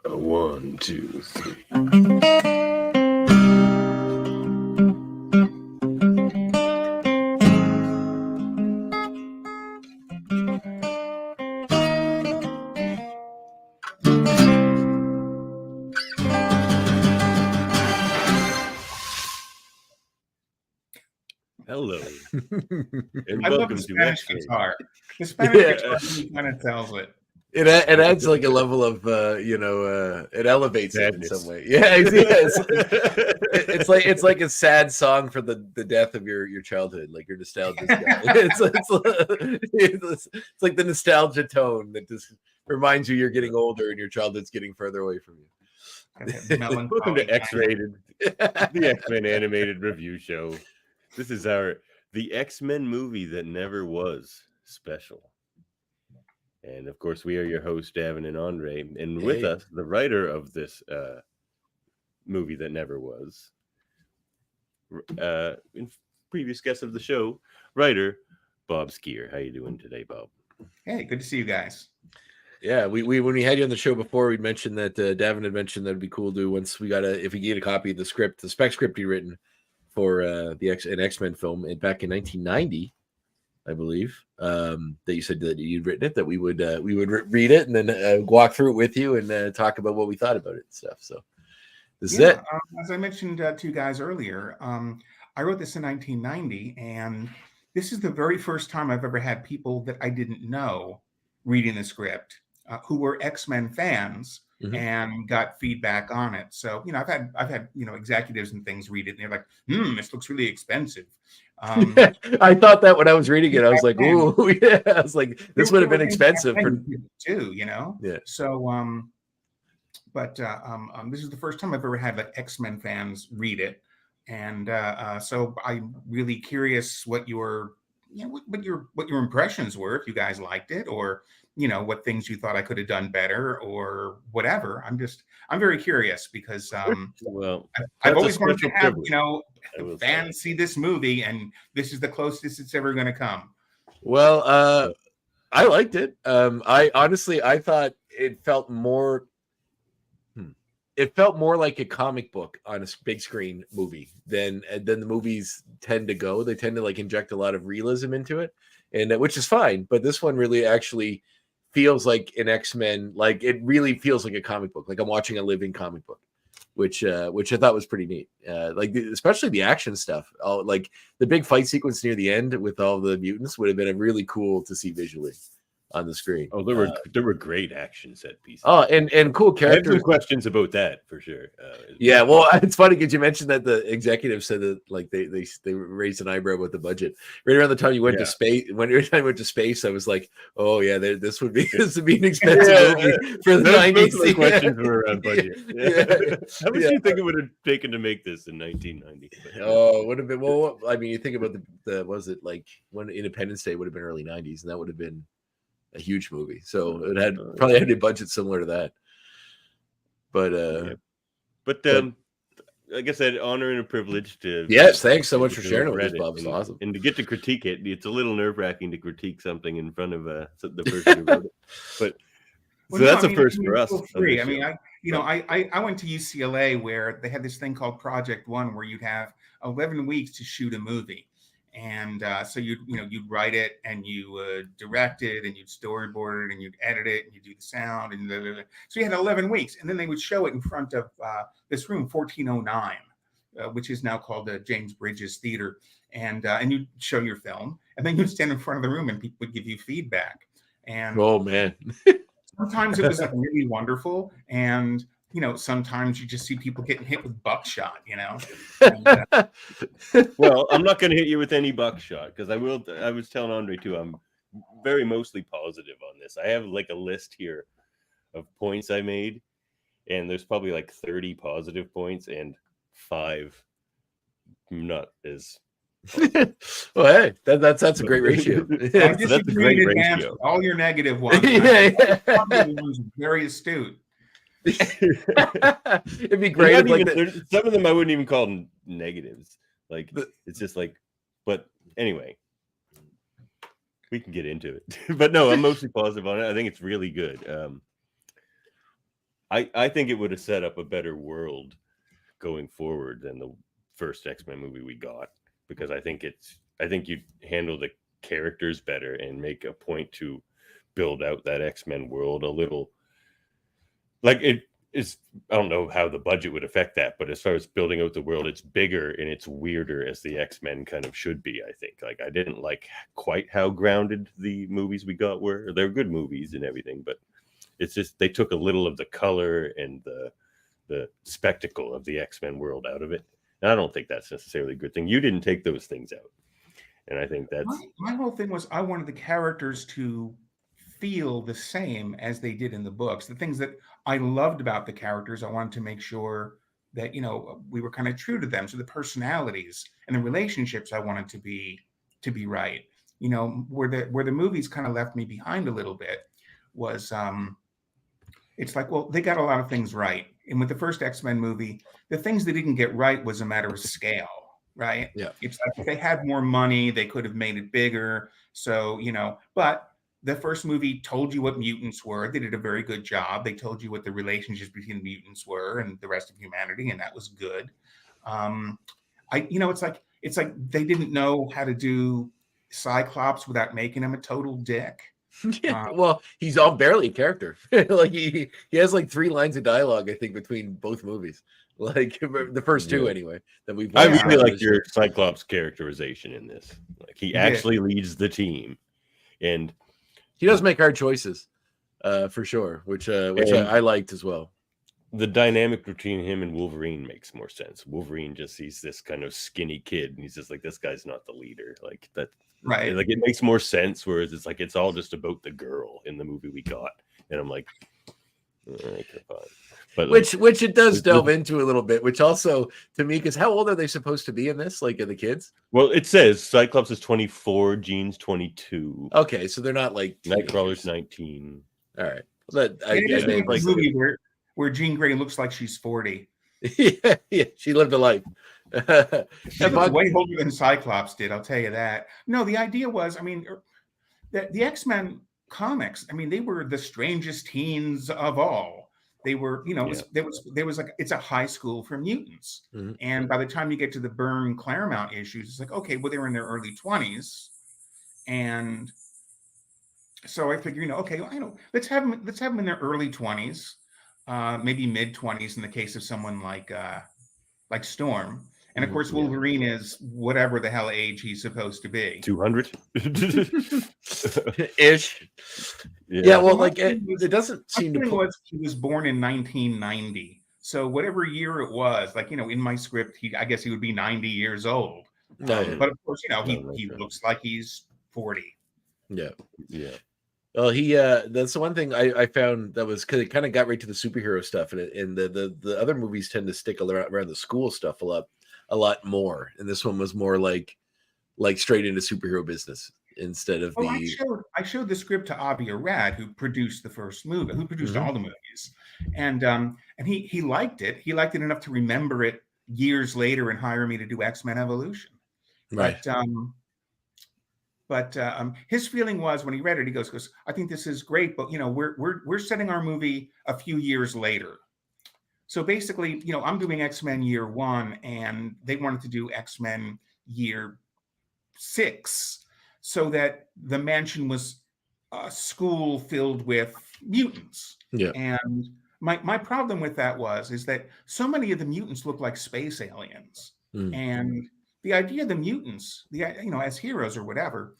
One, two, three. Hello, and I love the welcome to Spanish X-Men. guitar. The Spanish Yeah. guitar really kind of tells it. It adds like a level of it elevates it in Sadness. some way. Yeah, it's like a sad song for the death of your childhood, like your nostalgia guy. It's like the nostalgia tone that just reminds you you're getting older and your childhood's getting further away from you. Welcome Melancholy to X-Rated, the X-Men animated review show. This is the X-Men movie that never was special. And of course, we are your hosts, Davan and André, and with Hey. us, the writer of this movie that never was, in previous guest of the show, writer Bob Skir. How you doing today, Bob? Hey, good to see you guys. Yeah, we when we had you on the show before, we'd mentioned that Davin had mentioned that it'd be cool to once we got if we get a copy of the script, the spec script he written for an X-Men film back in 1990, I believe. That you said that you'd written it, that we would read it and then walk through it with you and talk about what we thought about it and stuff. So this is it. As I mentioned to you guys earlier, I wrote this in 1990, and this is the very first time I've ever had people that I didn't know reading the script who were X-Men fans and got feedback on it. So, I've had executives and things read it, and they're like, this looks really expensive. I thought that when I was reading it, I was like, "Ooh, yeah!" I was like, "This would have been expensive for too." Yeah. So, but this is the first time I've ever had like X-Men fans read it, and so I'm really curious what your what your impressions were, if you guys liked it, or what things you thought I could have done better, or whatever. I'm very curious because Well, I've always wanted to have fans see this movie, and this is the closest it's ever going to come. Well, I liked it. I thought it felt more. It felt more like a comic book on a big screen movie than the movies tend to go. They tend to like inject a lot of realism into it, and which is fine. But this one really actually feels like an X-Men. Like it really feels like a comic book. Like I'm watching a living comic book, which I thought was pretty neat. Especially the action stuff. Like the big fight sequence near the end with all the mutants would have been really cool to see visually on the screen. Oh, there were great action set pieces. Oh, and cool characters. I have some questions about that for sure. Yeah, well, it's funny because you mentioned that the executive said that like they raised an eyebrow about the budget right around the time you went to space. When every time I went to space, I was like, oh yeah, this would be an expensive movie for the 90s. The questions were around budget. How much do you think it would have taken to make this in 1990? Oh, would have been well. I mean, you think about the was it like when Independence Day would have been early 90s, and that would have been a huge movie. So it had probably had a budget similar to that. But like I said, honor and a privilege to. Yes, thanks so much for sharing it with us, Bob. It's awesome. And to get to critique it, it's a little nerve-wracking to critique something in front of the person who wrote it. But that's a first for us. Free. I mean, I went to UCLA where they had this thing called Project One, where you'd have 11 weeks to shoot a movie. And so you'd write it and you direct it and you'd storyboard it and you'd edit it and you'd do the sound and so you had 11 weeks, and then they would show it in front of this room 1409, which is now called the James Bridges Theater, and you'd show your film, and then you'd stand in front of the room and people would give you feedback. And oh man, sometimes it was like really wonderful, and sometimes you just see people getting hit with buckshot, And, well, I'm not going to hit you with any buckshot because I was telling André too, I'm very mostly positive on this. I have like a list here of points I made, and there's probably like 30 positive points and 5 not as. Well, hey, that's a great ratio. That's a great ratio. All your negative ones. Ones are very astute. It'd be great if like some of them I wouldn't even call them negatives. Like it's just like, but anyway, we can get into it. But no, I'm mostly positive on it. I think it's really good. I think it would have set up a better world going forward than the first X-Men movie we got, because I think you handle the characters better and make a point to build out that X-Men world a little. Like it is, I don't know how the budget would affect that, but as far as building out the world, it's bigger and it's weirder as the X-Men kind of should be, I think. Like I didn't like quite how grounded the movies we got were. They're good movies and everything, but it's just they took a little of the color and the spectacle of the X-Men world out of it. And I don't think that's necessarily a good thing. You didn't take those things out. And I think that's my whole thing was I wanted the characters to feel the same as they did in the books. The things that I loved about the characters, I wanted to make sure that, you know, we were kind of true to them. So the personalities and the relationships I wanted to be right. You know, where the movies kind of left me behind a little bit was it's like, well, they got a lot of things right. And with the first X-Men movie, the things they didn't get right was a matter of scale, right? Yeah. It's like if they had more money, they could have made it bigger. So, you know, but the first movie told you what mutants were. They did a very good job. They told you what the relationships between the mutants were and the rest of humanity, and that was good. It's like they didn't know how to do Cyclops without making him a total dick. Yeah, well, he's all barely a character. Like he has like 3 lines of dialogue, I think, between both movies. Like the first 2 anyway. That we've. I really like your Cyclops characterization in this. Like he actually leads the team, and he does make hard choices, for sure, which I liked as well. The dynamic between him and Wolverine makes more sense. Wolverine just sees this kind of skinny kid, and he's just like, this guy's not the leader. Like that. Right. Like it makes more sense, whereas it's like it's all just about the girl in the movie we got. And I'm like, okay, fine. But which it does delve into a little bit, which also to me, because how old are they supposed to be in this? Like, are the kids? Well, it says Cyclops is 24, Jean's 22. Okay, so they're not like Nightcrawler's 19. All right. I think like a movie where Jean Grey looks like she's 40. yeah, she lived a life. She was way older than Cyclops did, I'll tell you that. No, the idea was, I mean, the X-Men comics, I mean, they were the strangest teens of all. They were, you know, there was like, it's a high school for mutants. Mm-hmm. And by the time you get to the Byrne Claremont issues, it's like, okay, well, they were in their early 20s. And so I figure, you know, okay, I know, let's have them in their early 20s, maybe mid 20s in the case of someone like Storm. And of course, Wolverine is whatever the hell age he's supposed to be. 200 ish. Yeah, well, like it doesn't seem to. He was born in 1990, so whatever year it was, like, you know, in my script, I guess he would be 90 years old. But of course, you know, he looks like he's 40. Yeah. Well, that's the one thing I found that was because it kind of got right to the superhero stuff, and the other movies tend to stick around the school stuff a lot more, and this one was more like straight into superhero business instead of I showed the script to Avi Arad, who produced the first movie, who produced all the movies, and he liked it. He liked it enough to remember it years later and hire me to do X-Men Evolution. Right. But his feeling was when he read it, he goes, I think this is great, but you know, we're setting our movie a few years later. So basically, you know, I'm doing X-Men year 1, and they wanted to do X-Men year 6, so that the mansion was a school filled with mutants. Yeah. And my problem with that is that so many of the mutants look like space aliens, and the idea of the mutants, you know, as heroes or whatever,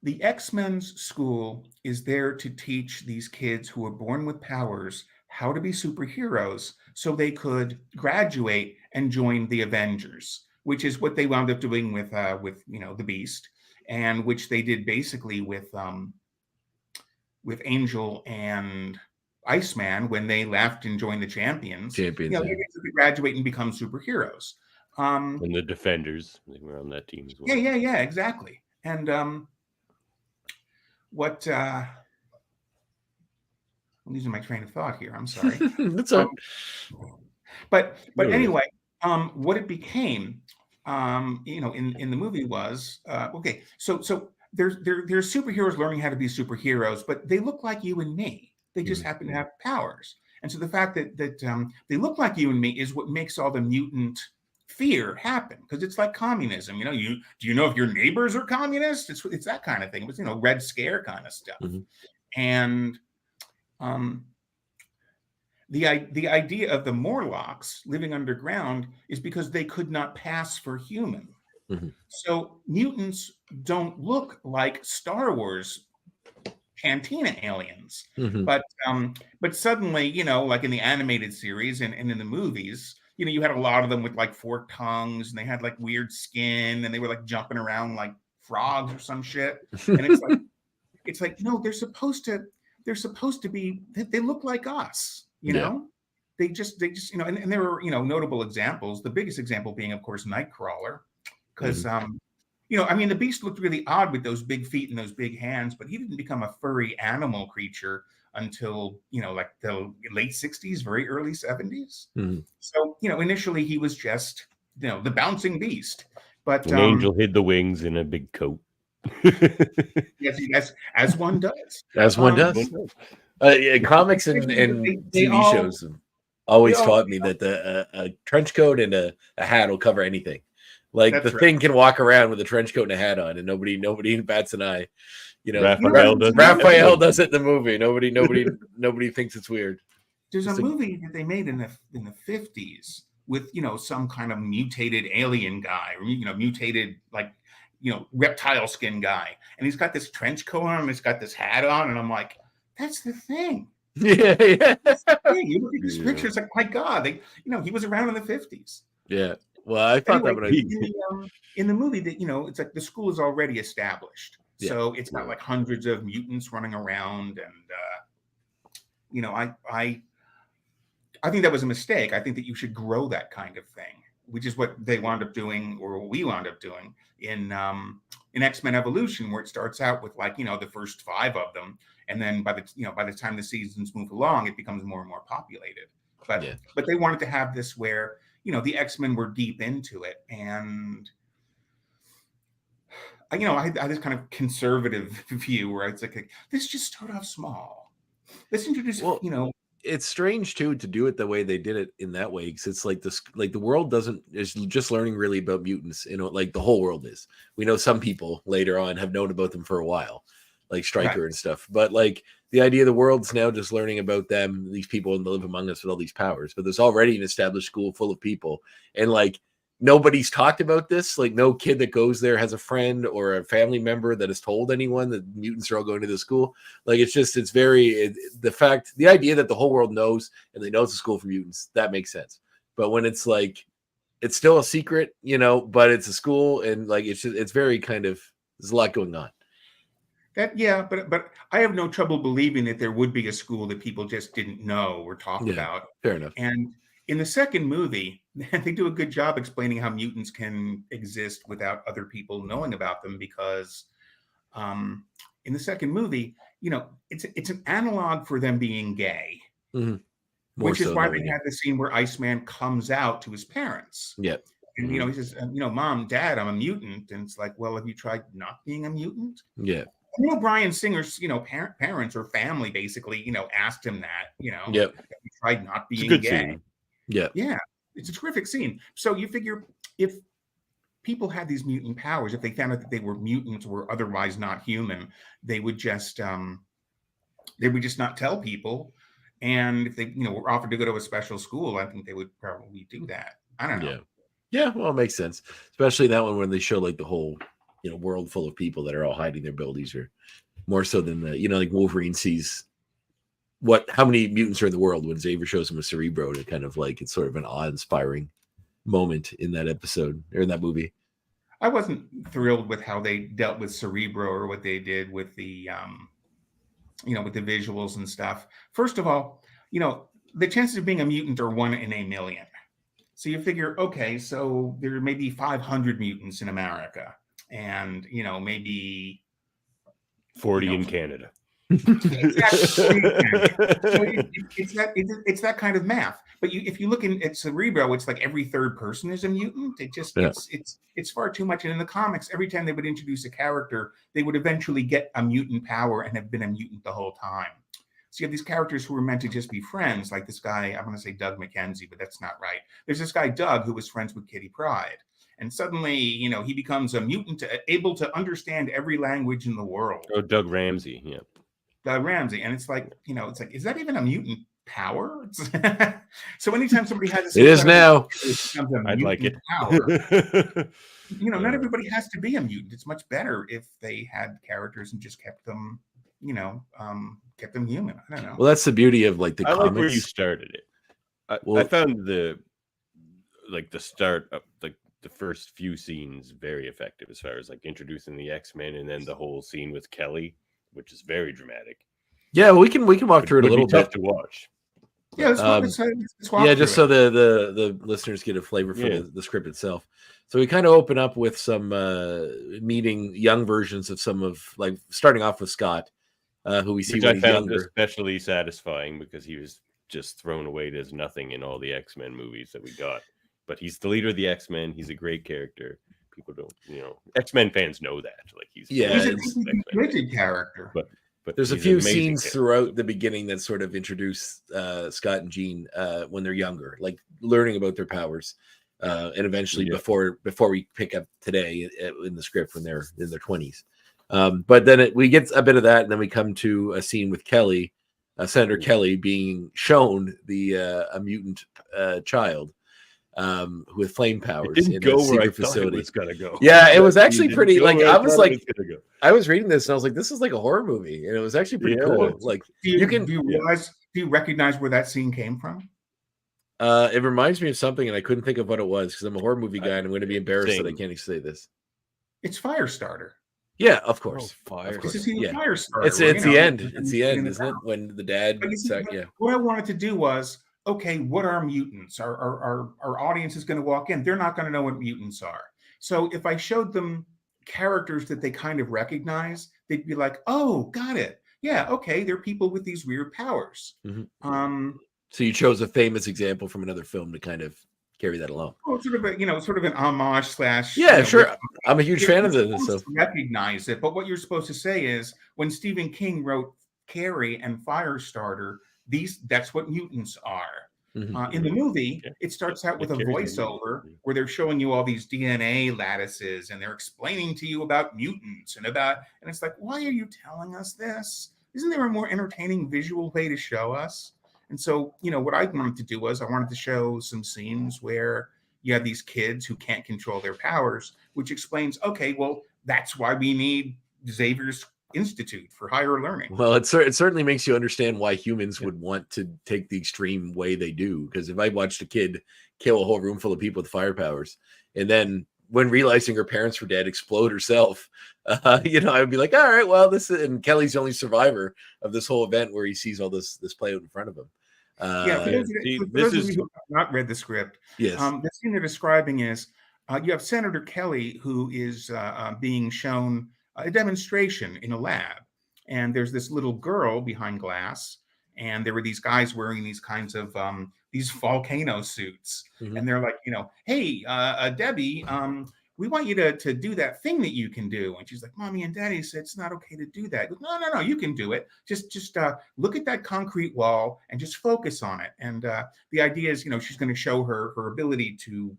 the X-Men's school is there to teach these kids who are born with powers how to be superheroes so they could graduate and join the Avengers, which is what they wound up doing with you know, the Beast, and which they did basically with Angel and Iceman when they left and joined the Champions. You know, they graduate and become superheroes. And the Defenders, they were on that team as well. Yeah, exactly. And I'm losing my train of thought here. I'm sorry. That's all. But anyway, what it became, you know, in the movie was okay. So they're superheroes learning how to be superheroes, but they look like you and me. They just happen to have powers. And so the fact that they look like you and me is what makes all the mutant fear happen, because it's like communism. Do you know if your neighbors are communists? It's that kind of thing. It was Red Scare kind of stuff. And the idea of the Morlocks living underground is because they could not pass for human. So mutants don't look like Star Wars Cantina aliens, but suddenly, like in the animated series and in the movies, you had a lot of them with like forked tongues, and they had like weird skin, and they were like jumping around like frogs or some shit. And it's like no, they're supposed to be. They look like us, They just and there were notable examples. The biggest example being, of course, Nightcrawler, because the Beast looked really odd with those big feet and those big hands, but he didn't become a furry animal creature until, like the late 60s, very early 70s. So, initially he was just, the bouncing beast. But an angel hid the wings in a big coat. Yes, as one does. As one does. Comics and TV shows have always taught me that a trench coat and a hat will cover anything. Like the thing can walk around with a trench coat and a hat on, and nobody bats an eye. Raphael does it in the movie. Nobody thinks it's weird. There's a movie that they made in the 50s with some kind of mutated alien guy, or mutated reptile skin guy, and he's got this trench coat on, and he's got this hat on, and I'm like, that's the thing. Yeah. That's the thing. You look at this picture, it's like, my God, he was around in the 50s. Yeah. Well, I thought that in the movie that it's like the school is already established, so it's got like hundreds of mutants running around, and I think that was a mistake. I think that you should grow that kind of thing, which is what they wound up doing, or what we wound up doing in X-Men Evolution, where it starts out with the first 5 of them, and then by the time the seasons move along, it becomes more and more populated. But they wanted to have this where the X-Men were deep into it, and I had this kind of conservative view where it's like, let's just start off small. Let's introduce, It's strange too to do it the way they did it in that way, because it's like this, like the world is just learning really about mutants. Like the whole world is. We know some people later on have known about them for a while, like Stryker and stuff. But like the idea of the world's now just learning about them, these people, and they live among us with all these powers. But there's already an established school full of people, and like nobody's talked about this. Like no kid that goes there has a friend or a family member that has told anyone that mutants are all going to the school. Like the idea that the whole world knows, and they know it's a school for mutants, that makes sense. But when it's like, it's still a secret, but it's a school, and like it's very kind of, there's a lot going on. But I have no trouble believing that there would be a school that people just didn't know or talk about. Fair enough. And in the second movie, they do a good job explaining how mutants can exist without other people knowing about them, because in the second movie, it's an analog for them being gay, which is why they had the scene where Iceman comes out to his parents. Yeah. And, he says, Mom, Dad, I'm a mutant. And it's like, well, have you tried not being a mutant? Yeah. Bryan Singer's, parents or family basically, asked him that, have you tried not being gay? Scene. Yeah. Yeah. It's a terrific scene. So you figure if people had these mutant powers, if they found out that they were mutants or otherwise not human, they would just not tell people. And if they, were offered to go to a special school, I think they would probably do that. I don't know. Yeah. Well, it makes sense, especially that one when they show like the whole, world full of people that are all hiding their abilities, or more so than like Wolverine sees how many mutants are in the world when Xavier shows him a Cerebro, to kind of like, it's sort of an awe-inspiring moment in that episode, or in that movie. I wasn't thrilled with how they dealt with Cerebro, or what they did with the with the visuals and stuff. First of all, the chances of being a mutant are 1 in a million. So you figure, okay, so there may be 500 mutants in America, and maybe 40 in Canada. Exactly. So it's that kind of math. But if you look at Cerebro, it's like every third person is a mutant. It's far too much. And in the comics, every time they would introduce a character, they would eventually get a mutant power and have been a mutant the whole time. So you have these characters who were meant to just be friends, like this guy, I'm going to say Doug McKenzie, but that's not right. There's this guy, Doug, who was friends with Kitty Pryde. And suddenly, he becomes a mutant, able to understand every language in the world. Oh, Doug Ramsey, yeah. Doug Ramsey. And it's like, is that even a mutant power? So anytime somebody has it is now. I'd like it. Power, not everybody has to be a mutant. It's much better if they had characters and just kept them, kept them human. I don't know. Well, that's the beauty of like the comics. Like where you started it. I found the start of the first few scenes very effective as far as like introducing the X-Men, and then the whole scene with Kelly, which is very dramatic. Yeah, we can walk through it a little bit. Tough to watch. Yeah, let's walk just so the listeners get a flavor for the script itself. So we kind of open up with some meeting young versions of some of, like, starting off with Scott, who we see when he's younger. Especially satisfying because he was just thrown away as nothing in all the X-Men movies that we got. But he's the leader of the X-Men. He's a great character. People don't, X-Men fans know that. Like he's a rigid character. But there's a few scenes throughout the beginning that sort of introduce Scott and Jean when they're younger, like learning about their powers, and eventually before we pick up today in the script when they're in their 20s. But then we get a bit of that, and then we come to a scene with Kelly, Senator Kelly, being shown a mutant child. With flame powers in a secret facility. It's gonna go. Yeah, it was actually pretty. Like I was reading this and I was like, "This is like a horror movie," and it was actually pretty cool. Like, do you recognize where that scene came from? It reminds me of something, and I couldn't think of what it was because I'm a horror movie guy, and I'm going to be embarrassed that I can't say this. It's Firestarter. Yeah, of course. Firestarter. It's the end. It's the end, isn't it? When the dad. What I wanted to do was, okay, what are mutants? Our audience is going to walk in. They're not going to know what mutants are. So if I showed them characters that they kind of recognize, they'd be like, oh, got it. Yeah, okay, they're people with these weird powers. Mm-hmm. So you chose a famous example from another film to kind of carry that along. Well, sort of an homage / Yeah, sure. I'm a huge fan of this. So recognize it, but what you're supposed to say is when Stephen King wrote Carrie and Firestarter, that's what mutants are. Mm-hmm. In the movie, it starts out with a voiceover where they're showing you all these DNA lattices and they're explaining to you about mutants and it's like, why are you telling us this? Isn't there a more entertaining visual way to show us? And so, what I wanted to do was I wanted to show some scenes where you have these kids who can't control their powers, which explains, okay, well, that's why we need Xavier's Institute for higher learning. Well, it certainly makes you understand why humans would want to take the extreme way they do. Because if I watched a kid kill a whole room full of people with fire powers, and then when realizing her parents were dead, explode herself, I would be like, all right, well, and Kelly's the only survivor of this whole event where he sees all this play out in front of him. For those of you who have not read the script, yes, the scene they're describing is you have Senator Kelly, who is being shown a demonstration in a lab, and there's this little girl behind glass, and there were these guys wearing these kinds of these volcano suits, and they're like, hey, Debbie, we want you to do that thing that you can do. And she's like, Mommy and Daddy said it's not okay to do that. Goes, no, you can do it. Just look at that concrete wall and just focus on it. And the idea is, she's going to show her ability to,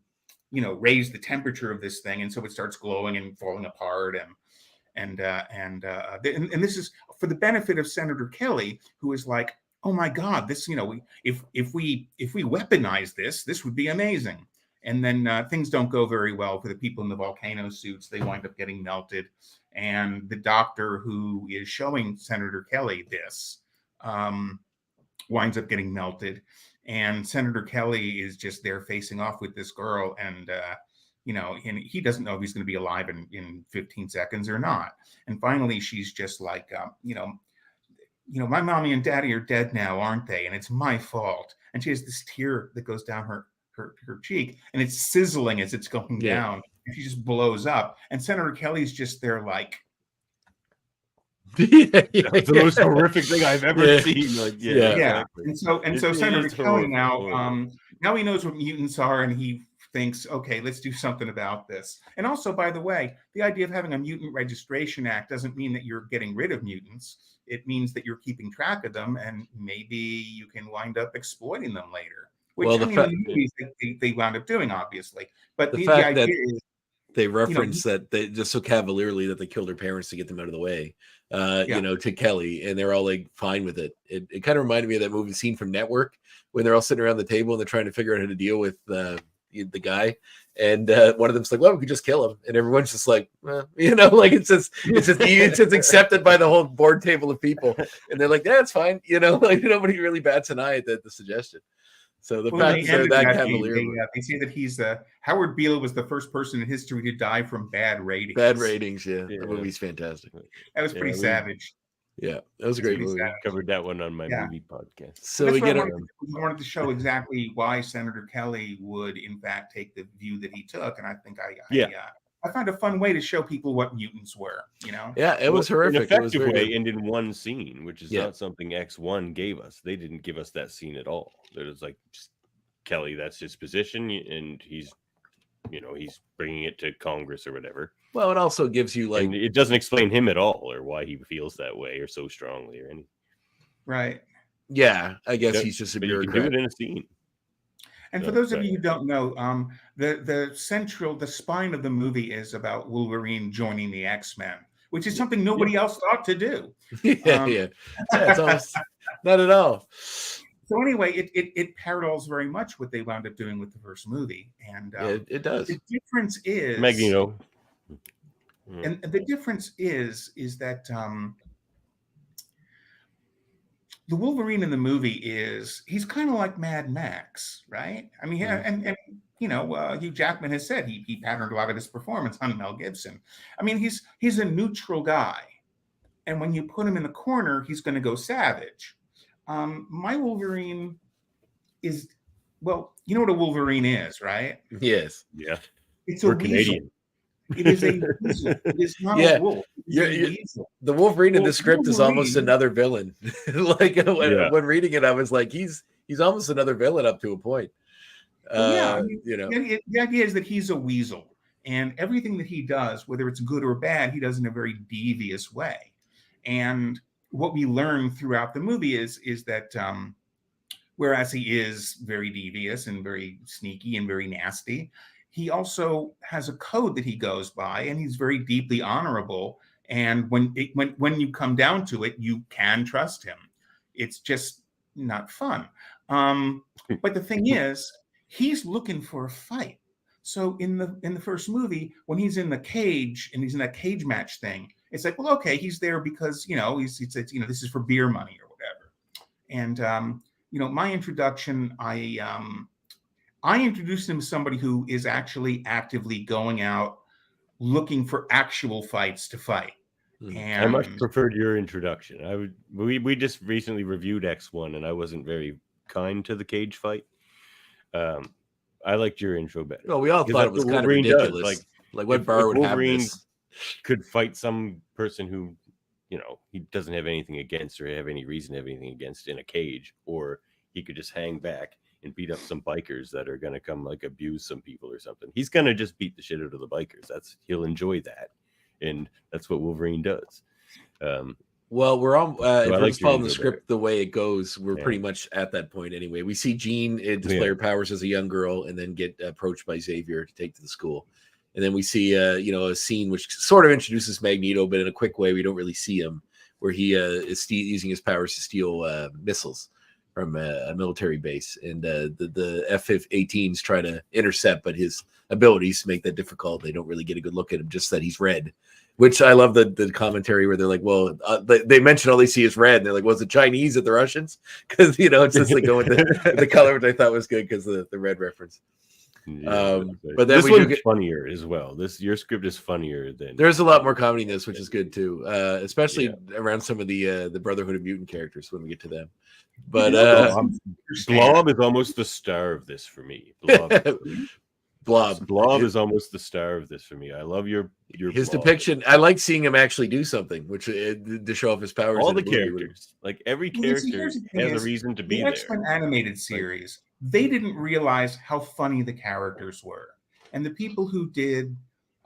raise the temperature of this thing, and so it starts glowing and falling apart. And this is for the benefit of Senator Kelly, who is like, oh my God, this, if we weaponize this would be amazing. And then things don't go very well for the people in the volcano suits. They wind up getting melted. And the doctor who is showing Senator Kelly this winds up getting melted. And Senator Kelly is just there facing off with this girl. And and he doesn't know if he's going to be alive in 15 seconds or not. And finally, she's just like, my mommy and daddy are dead now, aren't they? And it's my fault. And she has this tear that goes down her cheek, and it's sizzling as it's going down. And she just blows up. And Senator Kelly's just there like, That's the most horrific thing I've ever seen. Like, yeah. exactly. And so Senator Kelly now, horrible. now he knows what mutants are, and he thinks, okay, let's do something about this. And also, by the way, the idea of having a mutant registration act doesn't mean that you're getting rid of mutants. It means that you're keeping track of them, and maybe you can wind up exploiting them later. Which, Well, I mean, in the movies, they wound up doing, obviously. But the the fact idea that is, they reference that they just so cavalierly that they killed their parents to get them out of the way, to Kelly, and they're all like fine with it. It kind of reminded me of that movie scene from Network when they're all sitting around the table and they're trying to figure out how to deal with the guy, and one of them's like, well, we could just kill him, and everyone's just like, like it's just accepted by the whole board table of people, and they're like, yeah, it's fine, like nobody really bats an eye at the suggestion. So the fact that they're that cavalier, they say that he's Howard Beale was the first person in history to die from bad ratings. The movie's fantastic. That was pretty savage. Yeah, that was a great movie. Covered that one on my movie podcast. So we wanted to show exactly why Senator Kelly would, in fact, take the view that he took, and I think I found a fun way to show people what mutants were. Yeah, it was horrific. An effective it was way, and in one scene, which is not something X1 gave us. They didn't give us that scene at all. It was like just, Kelly, that's his position, and he's bringing it to Congress or whatever. Well, it also gives you and it doesn't explain him at all or why he feels that way or so strongly or anything. Right. Yeah, I guess he's just a bureaucrat. You can do it in a scene. And for those of you who don't know, the spine of the movie is about Wolverine joining the X-Men, which is something nobody else thought to do. It's almost not at all. So anyway, it parallels very much what they wound up doing with the first movie, and it does. The difference is Magneto, and the difference is that the Wolverine in the movie he's kind of like Mad Max, right? I mean, and Hugh Jackman has said he patterned a lot of his performance on Mel Gibson. I mean, he's a neutral guy, and when you put him in the corner, he's going to go savage. My Wolverine is, well, you know what a Wolverine is, right? Yes. Yeah. It's a Canadian. It is a weasel. It is not a wolf. The Wolverine in the script is almost another villain. Like when reading it, I was like, he's almost another villain up to a point. The idea is that he's a weasel, and everything that he does, whether it's good or bad, he does in a very devious way. And what we learn throughout the movie is that whereas he is very devious and very sneaky and very nasty, he also has a code that he goes by, and he's very deeply honorable. And when you come down to it, you can trust him. It's just not fun. But the thing is, he's looking for a fight. So in the first movie, when he's in the cage and he's in that cage match thing, it's like, well, okay, he's there because this is for beer money or whatever. And my introduction, I introduced him to somebody who is actually actively going out looking for actual fights to fight. And I much preferred your introduction. We just recently reviewed X1, and I wasn't very kind to the cage fight. I liked your intro better. Well, we all thought it was kind of ridiculous. Like what bar would have this? Could fight some person who, he doesn't have anything against or have any reason to have anything against in a cage, or he could just hang back and beat up some bikers that are going to come like abuse some people or something. He's going to just beat the shit out of the bikers. He'll enjoy that. And that's what Wolverine does. Well, we're on. If we're just following the script the way it goes, we're pretty much at that point anyway. We see Jean display her powers as a young girl, and then get approached by Xavier to take to the school. And then we see, a scene which sort of introduces Magneto, but in a quick way. We don't really see him, where he is using his powers to steal missiles from a military base, and the F-18s try to intercept, but his abilities make that difficult. They don't really get a good look at him, just that he's red. Which I love the commentary where they're like, well, they mention all they see is red. And they're like, was it Chinese or the Russians? Because, it's just like going the color, which I thought was good because of the red reference. Yeah, but then this one's funnier as well. Your script is funnier than. There's a lot more comedy in this, which is good too, especially around some of the Brotherhood of Mutant characters when we get to them. But Blob is almost the star of this for me. Blob. Blob is almost the star of this for me. I love your his Blob. depiction. I like seeing him actually do something, which to show off his powers. All in the movie. characters, like every character, Here's the thing has a reason to be the there. X-Men animated series, they didn't realize how funny the characters were, and the people who did,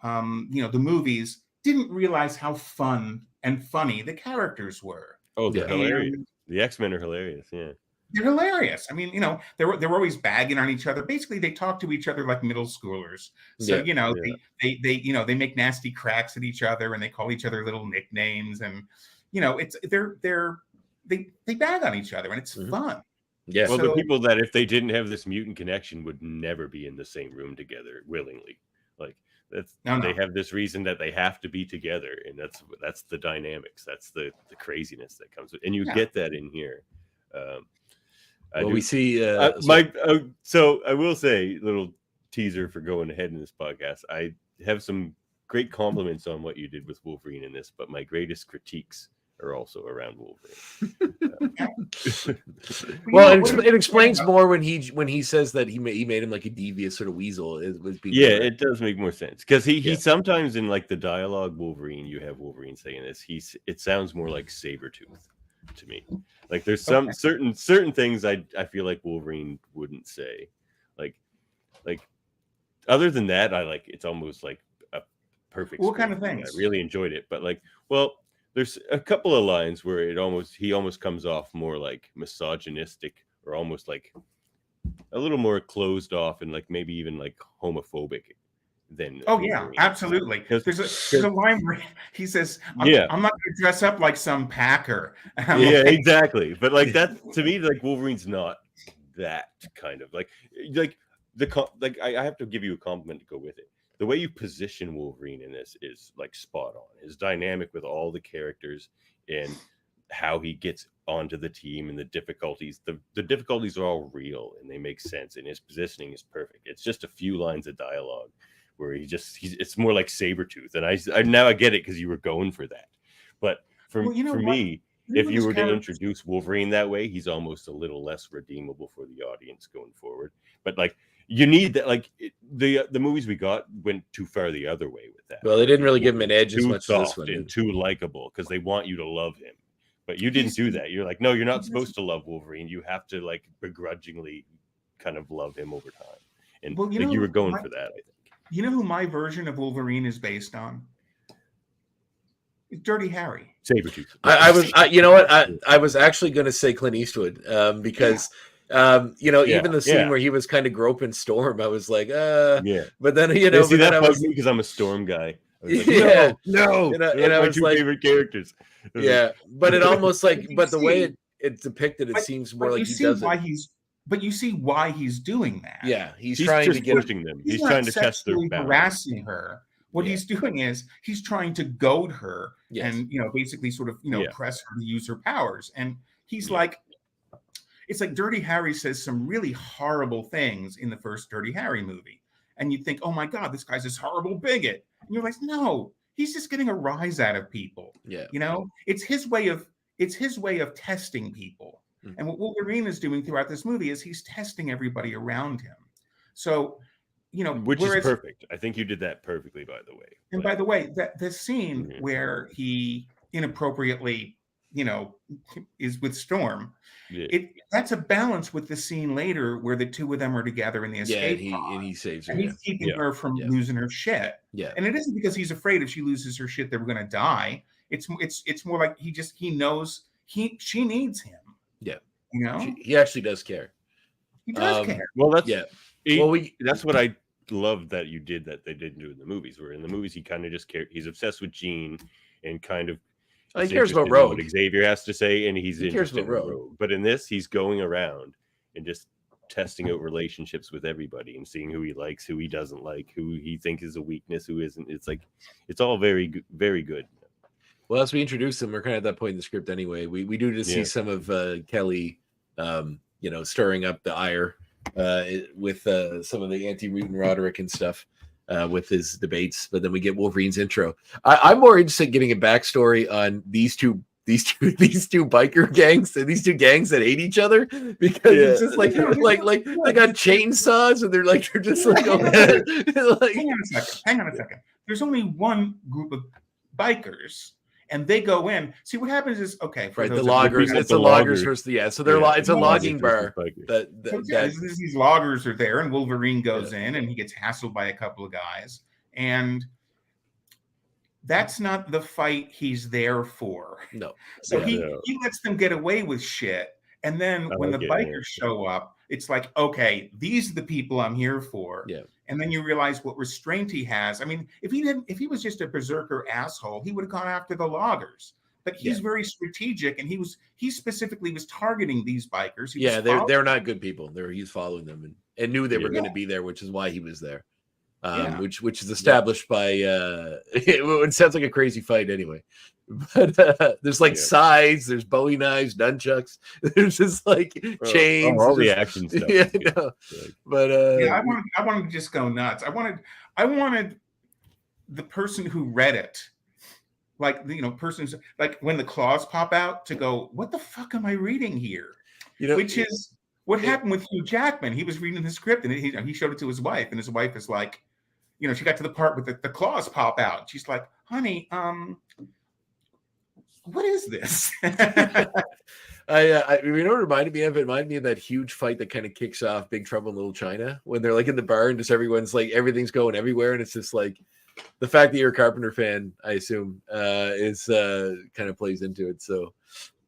the movies didn't realize how fun and funny the characters were. Oh, they're Yeah. hilarious. And The X-Men are hilarious. Yeah. they're hilarious. I mean, they're always bagging on each other. Basically, they talk to each other like middle schoolers. So they make nasty cracks at each other, and they call each other little nicknames, and they bag on each other, and it's fun. Yeah. Well, the people that if they didn't have this mutant connection would never be in the same room together willingly. Like they have this reason that they have to be together, and that's the dynamics. That's the craziness that comes with, and you get that in here. We see. So I will say, little teaser for going ahead in this podcast. I have some great compliments on what you did with Wolverine in this, but my greatest critiques are also around Wolverine. Well, it explains more when he says that he made him like a devious sort of weasel. It does make more sense because he sometimes in like the dialogue Wolverine, you have Wolverine saying this. It sounds more like Sabretooth to me. Like there's some certain things I feel like Wolverine wouldn't say. Like other than that, it's almost like a perfect. What kind of things? I really enjoyed it, but there's a couple of lines where he almost comes off more like misogynistic or almost like a little more closed off and like maybe even like homophobic than Wolverine. Absolutely. There's a line where he says, I'm not going to dress up like some Packer. Exactly. But like that to me, like Wolverine's not that kind of like I have to give you a compliment to go with it. The way you position Wolverine in this is like spot on. His dynamic with all the characters and how he gets onto the team and the difficulties. The difficulties are all real and they make sense, and his positioning is perfect. It's just a few lines of dialogue where it's more like Sabretooth. And I get it because you were going for that. But for me, if you were to introduce Wolverine that way, he's almost a little less redeemable for the audience going forward. But like you need that, like the movies we got went too far the other way with that. Well, they didn't really give him an edge as much as this one, and too likable because they want you to love him. But you didn't do that. You're like, no, you're not supposed to love Wolverine. You have to like begrudgingly kind of love him over time. And you were going for that, I think. You know who my version of Wolverine is based on? It's Dirty Harry. Sabretooth. I was actually going to say Clint Eastwood because even the scene where he was kind of groping Storm, I was like, But then that bugs me because I'm a Storm guy. I was like, no. And I was two favorite characters. But it almost like, but the way it's depicted, it seems more like he does it. But you see why he's doing that. Yeah, he's trying to get pushing them. He's trying to test their boundaries. Harassing her. What he's doing is he's trying to goad her and basically sort of press her to use her powers. And he's like, it's like Dirty Harry says some really horrible things in the first Dirty Harry movie, and you think, oh my God, this guy's this horrible bigot, and you're like, no, he's just getting a rise out of people. Yeah, it's his way of testing people. And what Wolverine is doing throughout this movie is he's testing everybody around him. So, which is perfect. I think you did that perfectly, by the way. And by the way, that the scene where he inappropriately, is with Storm, that's a balance with the scene later where the two of them are together in the escape pod. And he saves her. And he's keeping her from losing her shit. Yeah. And it isn't because he's afraid if she loses her shit, they're going to die. It's more like he knows she needs him. Yeah. He actually does care. He does care. Well, that's what I love that you did that they didn't do in the movies. Where in the movies he kind of just cares. He's obsessed with Jean and kind of he cares about Rogue. What Xavier has to say, and he cares about Rogue. But in this, he's going around and just testing out relationships with everybody and seeing who he likes, who he doesn't like, who he thinks is a weakness, who isn't. It's like it's all very, very good. Well, as we introduce him, we're kind of at that point in the script anyway. We do just see some of Kelly, stirring up the ire with some of the anti-mutant Roderick and stuff with his debates. But then we get Wolverine's intro. I'm more interested in getting a backstory on these two these two biker gangs and these two gangs that hate each other because it's just like they got chainsaws and they're just like, like hang on a second. There's only one group of bikers. And they go in. See what happens is okay. The loggers. It's the loggers versus so it's a logging bar. These loggers are there, and Wolverine goes in, and he gets hassled by a couple of guys, and that's not the fight he's there for. No. So he lets them get away with shit, and then when the bikers show up, it's like, okay, these are the people I'm here for. Yeah. And then you realize what restraint he has. I mean, if he was just a berserker asshole, he would have gone after the loggers. But he's very strategic, and he specifically was targeting these bikers. They're not good people. He's following them and knew they were going to be there, which is why he was there. Which is established by it sounds like a crazy fight anyway. But there's like sides, there's Bowie knives, nunchucks, there's just like chains, all the action stuff. But I wanted to just go nuts. I wanted the person who read it, like persons like when the claws pop out to go, what the fuck am I reading here? Which is what happened with Hugh Jackman. He was reading the script and he showed it to his wife, and his wife is like, she got to the part with the claws pop out. She's like, honey, what is this? It reminded me of? It reminded me of that huge fight that kind of kicks off Big Trouble in Little China when they're like in the bar and just everyone's like, everything's going everywhere. And it's just like the fact that you're a Carpenter fan, I assume, is kind of plays into it. So,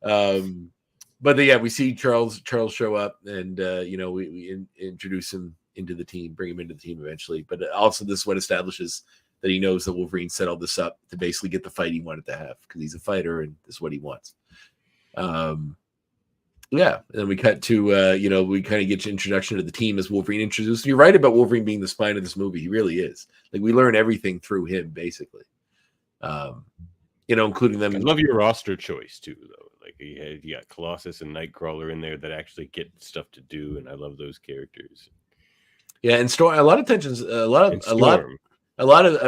but we see Charles show up and, we introduce him into the team, bring him into the team eventually. But also this is what establishes that he knows that Wolverine set all this up to basically get the fight he wanted to have because he's a fighter and this is what he wants. And then we cut to, we kind of get your introduction to the team as Wolverine introduced. You're right about Wolverine being the spine of this movie. He really is. Like we learn everything through him, basically. Including them. I love your roster choice too, though. Like you got Colossus and Nightcrawler in there that actually get stuff to do, and I love those characters. Yeah, and Storm. A lot of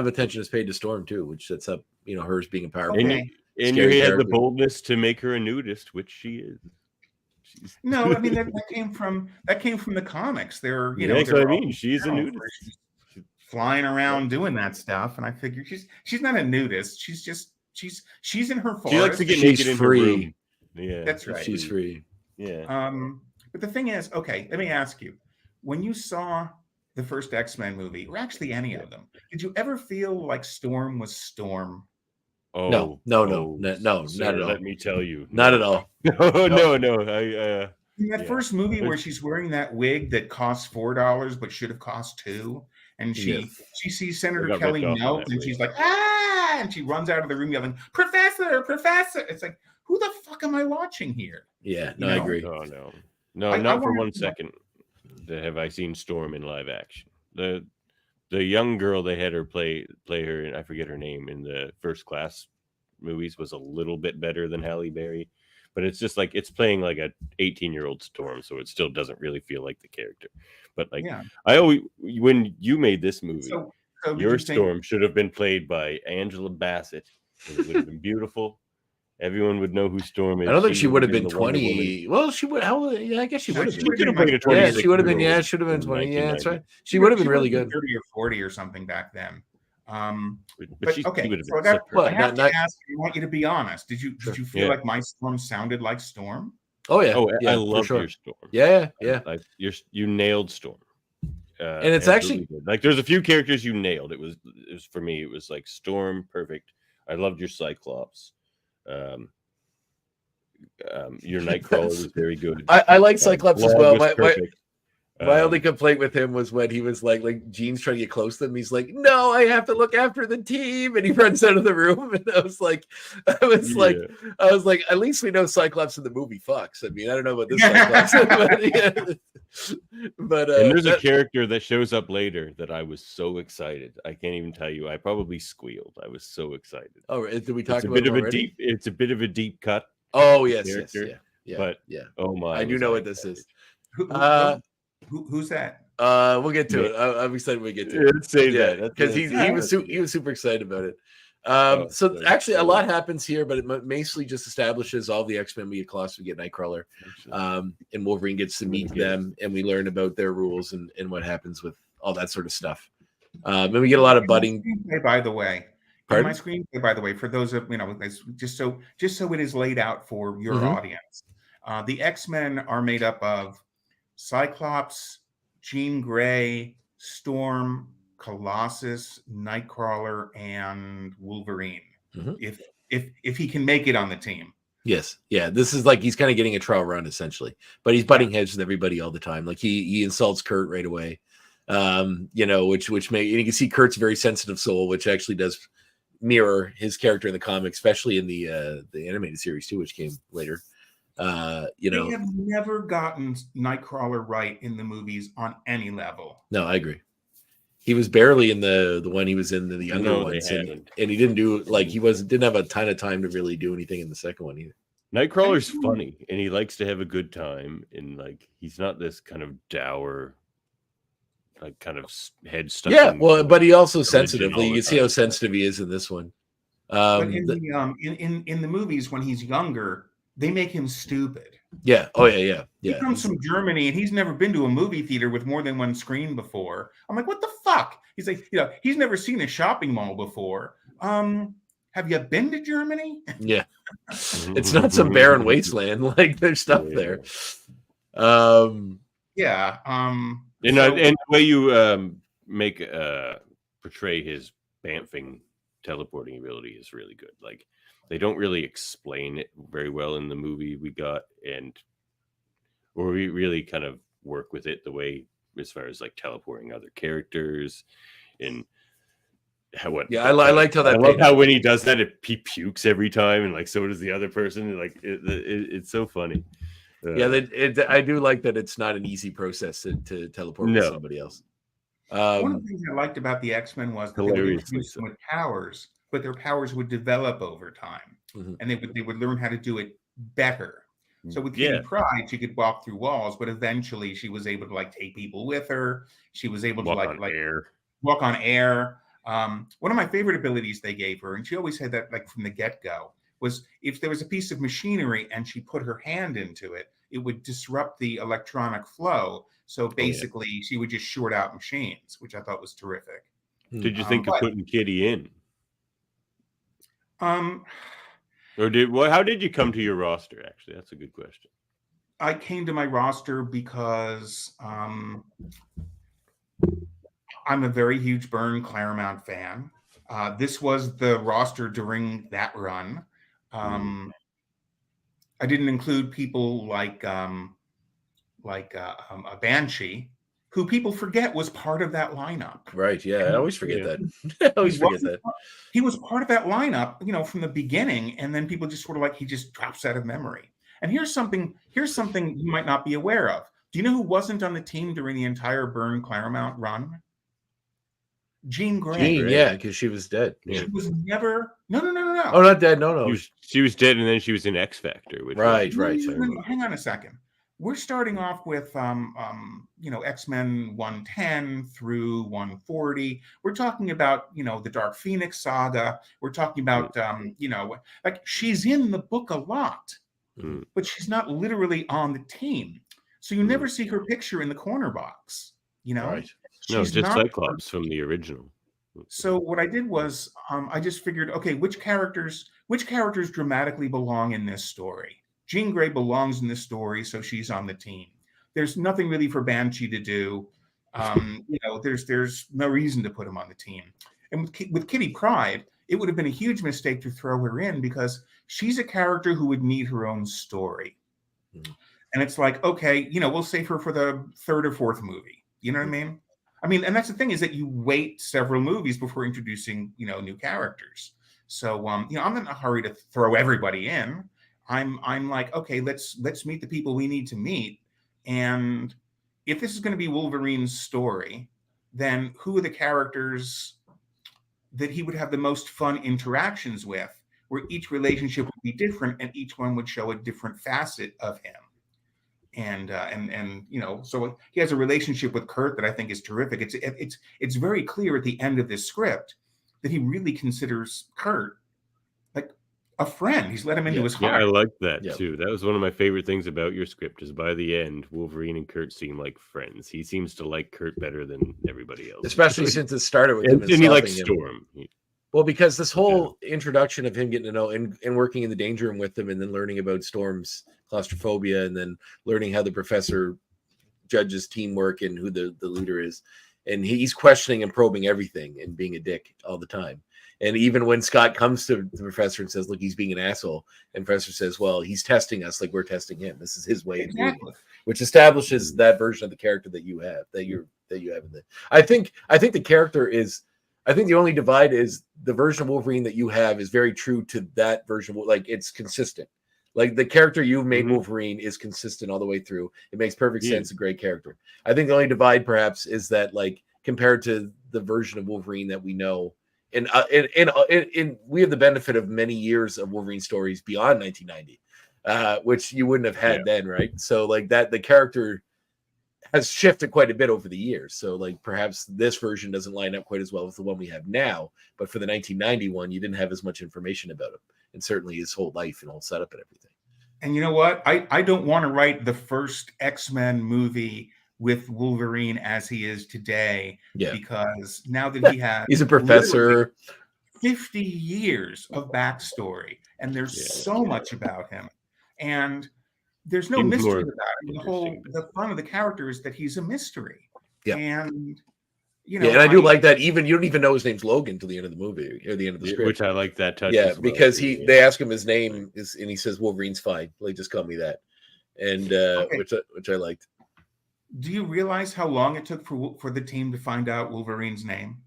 attention is paid to Storm too, which sets up, hers being a powerful. And you had the boldness to make her a nudist, which she is. No, I mean that came from the comics. They're that's what I mean. She's a nudist. She's flying around doing that stuff, and I figure she's not a nudist. She's just she's in her forest. She likes to get naked in her room. Yeah, that's right. She's free. Yeah. But the thing is, okay, let me ask you: when you saw the first X-Men movie, or actually any of them, did you ever feel like Storm was Storm? Oh, no, not at all. Let me tell you, not at all. No. In that first movie where she's wearing that wig that costs $4 but should have cost $2, and she sees Senator Kelly melt, and she's like, ah, and she runs out of the room yelling, Professor. It's like, who the fuck am I watching here? Yeah, no, I agree. No, not for 1 second have I seen Storm in live action. The young girl they had her play her, and I forget her name, in the First Class movies was a little bit better than Halle Berry, but it's just like it's playing like a 18-year-old Storm, so it still doesn't really feel like the character. But I always, when you made this movie, your Storm should have been played by Angela Bassett, and it would have been beautiful. Everyone would know who Storm is. I don't think she would have been 20. Well, she would. I guess she would have been. She could have played a 20. Yeah, she would have been. Yeah, should have been 20. Yeah, that's right. She would have been really good. 30 or 40 or something back then. But okay, so I have to ask. I want you to be honest. Did you feel like my Storm sounded like Storm? Oh yeah. I love your Storm. Yeah. You nailed Storm. And it's actually really like there's a few characters you nailed. It was for me. It was like Storm, perfect. I loved your Cyclops. Your Nightcrawler was very good. I like Cyclops as well. My only complaint with him was when he was like Jean's trying to get close to him. He's like, no, I have to look after the team. And he runs out of the room. And I was like, at least we know Cyclops in the movie fucks. I mean, I don't know about this Cyclops. but and there's a character that shows up later that I was so excited. I can't even tell you. I probably squealed. I was so excited. Oh, did we talk about it already? It's a bit of a deep cut. Oh, yes. Yeah. But oh my, I do know what this is. Who's that? We'll get to it. I'm excited we get to it. Say that because he was super excited about it. So actually, a lot happens here, but it mostly just establishes all the X-Men. We get Colossus, we get Nightcrawler, and Wolverine gets to meet them, and we learn about their rules and what happens with all that sort of stuff. And we get a lot of budding. By the way, Pardon? my screenplay, by the way, for those of just so it is laid out for your audience. The X-Men are made up of Cyclops, Jean Grey, Storm, Colossus, Nightcrawler, and Wolverine. If he can make it on the team. Yes, yeah. This is like he's kind of getting a trial run essentially, but he's butting heads with everybody all the time. Like he insults Kurt right away, which may, and you can see Kurt's very sensitive soul, which actually does mirror his character in the comics, especially in the animated series too, which came later. They have never gotten Nightcrawler right in the movies on any level. No, I agree. He was barely in the one he was in the younger ones, and he didn't do didn't have a ton of time to really do anything in the second one either. Nightcrawler's funny, and he likes to have a good time, and he's not this kind of dour, kind of head stuck. Yeah, but he also sensitive. You can see how sensitive he is in this one. But in the movies when he's younger, they make him stupid. Yeah. Oh yeah. He comes from Germany and he's never been to a movie theater with more than one screen before. I'm like, what the fuck? He's like, he's never seen a shopping mall before. Have you been to Germany? Yeah. It's not some barren wasteland. Like there's stuff there. Yeah. And the way you portray his bamfing teleporting ability is really good. Like they don't really explain it very well in the movie we got, or we really kind of work with it the way as far as teleporting other characters and how what. Yeah, I liked how that. I love how when he does that, he pukes every time, and so does the other person. It's so funny. I do like that it's not an easy process to teleport with somebody else. One of the things I liked about the X-Men was that they would introduce them with powers, but their powers would develop over time, and they would learn how to do it better. So with Kitty Pryde, she could walk through walls, but eventually she was able to take people with her. She was able to walk on air. One of my favorite abilities they gave her, and she always had that from the get-go, was if there was a piece of machinery and she put her hand into it, it would disrupt the electronic flow. So basically, she would just short out machines, which I thought was terrific. Did you think of putting Kitty in? How did you come to your roster? Actually, that's a good question. I came to my roster because I'm a very huge Byrne Claremont fan. This was the roster during that run. I didn't include people like a Banshee, who people forget was part of that lineup. Right. Yeah. I always forget that. I always forget that. He was part of that lineup, from the beginning. And then people just sort of he just drops out of memory. And here's something you might not be aware of. Do you know who wasn't on the team during the entire Byrne Claremont run? Jean Grey. Yeah, because she was dead. Yeah. She was never. No. Oh, not dead. No. She was dead, and then she was in X Factor. Right. Hang on a second. We're starting off with X-Men 110 through 140. We're talking about the Dark Phoenix saga. We're talking about she's in the book a lot, but she's not literally on the team. So you never see her picture in the corner box. Right. No, just Cyclops from the original. So what I did was I just figured, okay, which characters dramatically belong in this story? Jean Grey belongs in this story, so she's on the team. There's nothing really for Banshee to do. There's no reason to put him on the team. And with Kitty Pryde, it would have been a huge mistake to throw her in because she's a character who would need her own story. And it's okay, we'll save her for the third or fourth movie. You know what I mean? And that's the thing is that you wait several movies before introducing, new characters. So, I'm not in a hurry to throw everybody in. I'm okay, let's meet the people we need to meet. And if this is going to be Wolverine's story, then who are the characters that he would have the most fun interactions with, where each relationship would be different and each one would show a different facet of him. And so he has a relationship with Kurt that I think is terrific. It's very clear at the end of this script that he really considers Kurt like a friend. He's let him into his Yeah, heart. I liked that Yeah. too. That was one of my favorite things about your script. Is by the end, Wolverine and Kurt seem like friends. He seems to like Kurt better than everybody else, especially since it started with him and he likes insulting him. Storm. Well, because this whole introduction of him getting to know and working in the danger room with him, and then learning about Storm's claustrophobia, and then learning how the professor judges teamwork and who the leader is, and he's questioning and probing everything and being a dick all the time. And even when Scott comes to the professor and says, "Look, he's being an asshole," and the professor says, "Well, he's testing us like we're testing him. This is his way of doing it," which establishes that version of the character that you have in the. I think the character is. I think the only divide is the version of Wolverine that you have is very true to that version. Like, it's consistent. Like, the character you've made Wolverine is consistent all the way through. It makes perfect sense. A great character. I think the only divide perhaps is that, like, compared to the version of Wolverine that we know, and we have the benefit of many years of Wolverine stories beyond 1990, which you wouldn't have had then, right? So, like, that the character has shifted quite a bit over the years. So, like, perhaps this version doesn't line up quite as well with the one we have now. But for the 1991, you didn't have as much information about him, and certainly his whole life and whole setup and everything. And you know what? I don't want to write the first X-Men movie with Wolverine as he is today, because now that he has he's a professor, 50 years of backstory, and there's so much about him, and there's no mystery about him. The fun of the character is that he's a mystery. Yeah. And you know, and I do like that. Even you don't even know his name's Logan until the end of the movie or the end of the script, which I like that touch. Yeah, because they ask him his name is, and he says Wolverine's fine. Like, just call me that, and which I liked. Do you realize how long it took for the team to find out Wolverine's name?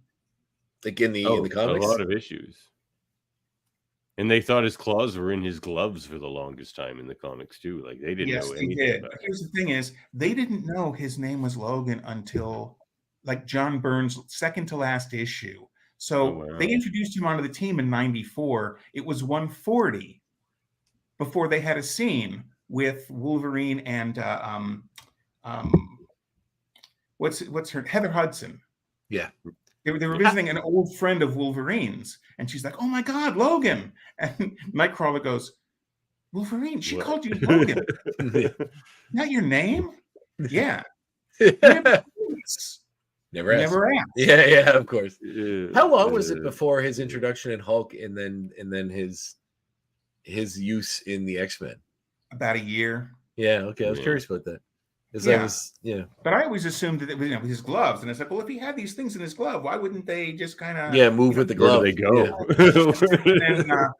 Like in the comics, a lot of issues. And they thought his claws were in his gloves for the longest time in the comics too. Like, they didn't know anything about it. Here's the thing: is they didn't know his name was Logan until like John Byrne's second to last issue. So they introduced him onto the team in '94. It was 140 before they had a scene with Wolverine and what's her Heather Hudson. Yeah. They were visiting an old friend of Wolverine's, and she's like, "Oh my God, Logan!" And Nightcrawler goes, "Wolverine, she called you Logan. Not your name?" Yeah. Never asked. Yeah, of course. How long was it before his introduction in Hulk, and then his use in the X-Men? About a year. Yeah. Okay, I was curious about that. But I always assumed that it was, his gloves, and it's like, well, if he had these things in his glove, why wouldn't they just kind of move with the glove? Where do they go?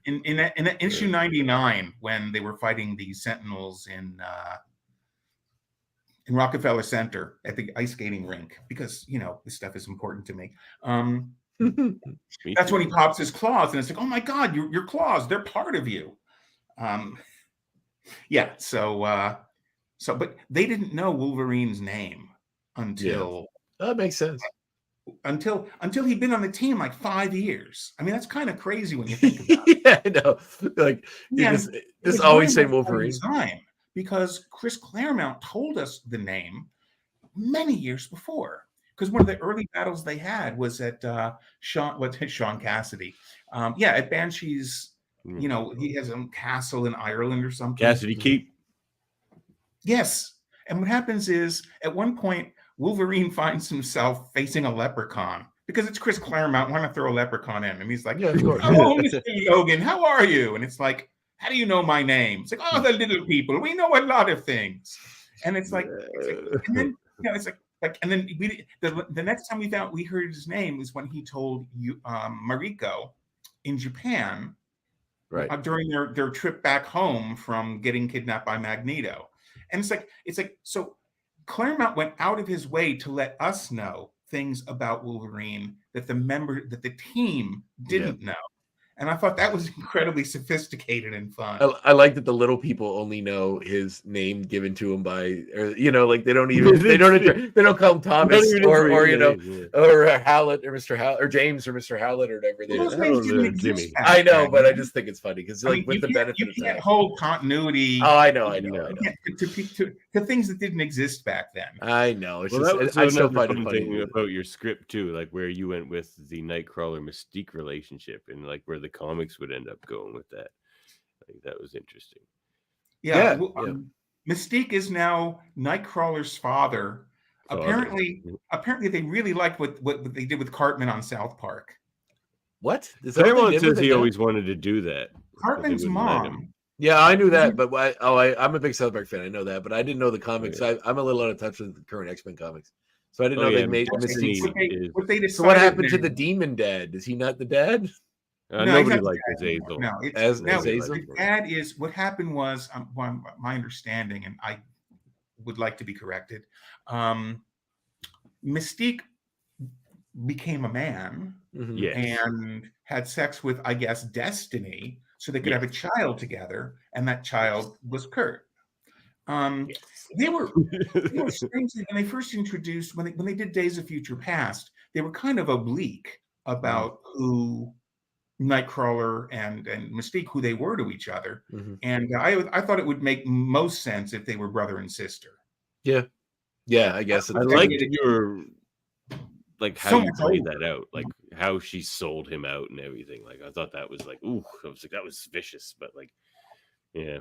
And, in issue 99, when they were fighting the Sentinels in Rockefeller Center at the ice skating rink, because this stuff is important to me. That's when he pops his claws, and it's like, oh my God, your claws, they're part of you. So, but they didn't know Wolverine's name until that makes sense. Until he'd been on the team like 5 years. I mean, that's kind of crazy when you think about it. Yeah, I know. Like, just always say Wolverine. Because Chris Claremont told us the name many years before. Because one of the early battles they had was at Sean Cassidy. At Banshee's. He has a castle in Ireland or something. Cassidy Keep. Yes. And what happens is, at one point, Wolverine finds himself facing a leprechaun, because it's Chris Claremont. Want to throw a leprechaun in, and he's like, "Hello, Mr. Logan, how are you?" And it's like, "How do you know my name?" It's like, "Oh, the little people. We know a lot of things." And it's like, and then it's like, and then the next time we heard his name was when he told Mariko in Japan, right, during their trip back home from getting kidnapped by Magneto. And it's like so Claremont went out of his way to let us know things about Wolverine that the team didn't know. And I thought that was incredibly sophisticated and fun. I like that the little people only know his name given to him by, or they don't even they don't call him Thomas or or Hallett or Mr. Hallett or James or Mr. Hallett or whatever. Well, those names didn't exist back I know, then. but I just think it's funny because with the benefit you of can't time. hold continuity. Oh, I know. To things that didn't exist back then. I know. It's that was I still another find it funny thing about your script too, like where you went with the Nightcrawler Mystique relationship and like where the comics would end up going with that. Like that was interesting. Yeah. Mystique is now Nightcrawler's father. Apparently they really liked what they did with Cartman on South Park. What? Claremont says he always wanted to do that. Cartman's mom. Yeah, I knew that, but I'm a big South Park fan. I know that, but I didn't know the comics. I'm a little out of touch with the current X-Men comics, so I didn't know they made Mystique. So what happened to the Demon Dad? Is he not the dad? Nobody liked Azazel. No, the dad is what happened was my understanding, and I would like to be corrected. Mystique became a man and had sex with, I guess, Destiny, so they could have a child together, and that child was Kurt. They were strangely, when they first introduced, when they did Days of Future Past, they were kind of oblique about who Nightcrawler and Mystique, who they were to each other. And I thought it would make most sense if they were brother and sister. Yeah, I guess. I liked your how you played that out, like how she sold him out and everything. Like I thought that was like, ooh, I was like, that was vicious, but like, yeah.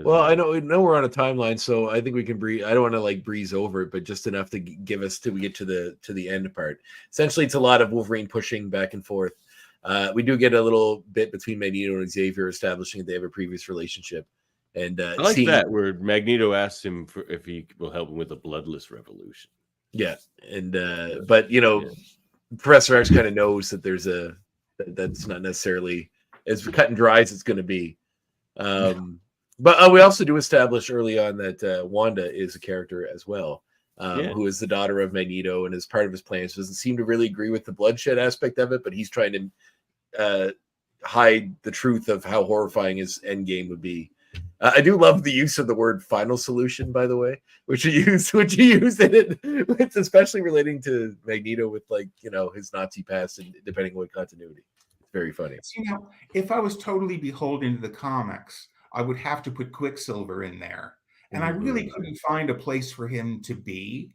Well, I know we're on a timeline, so I think we can breeze. I don't want to breeze over it, but just enough to give us till we get to the end part. Essentially, it's a lot of Wolverine pushing back and forth. We do get a little bit between Magneto and Xavier establishing that they have a previous relationship, and I like that where Magneto asks him if he will help him with a bloodless revolution. Yeah, and but Professor X kind of knows that that's not necessarily as cut and dry as it's going to be. But we also do establish early on that Wanda is a character as well, who is the daughter of Magneto and is part of his plans. Doesn't seem to really agree with the bloodshed aspect of it, but he's trying to hide the truth of how horrifying his endgame would be. I do love the use of the word "final solution," by the way, which you use in it. It's especially relating to Magneto with his Nazi past and depending on what continuity. It's very funny. If I was totally beholden to the comics, I would have to put Quicksilver in there. And I really couldn't find a place for him to be.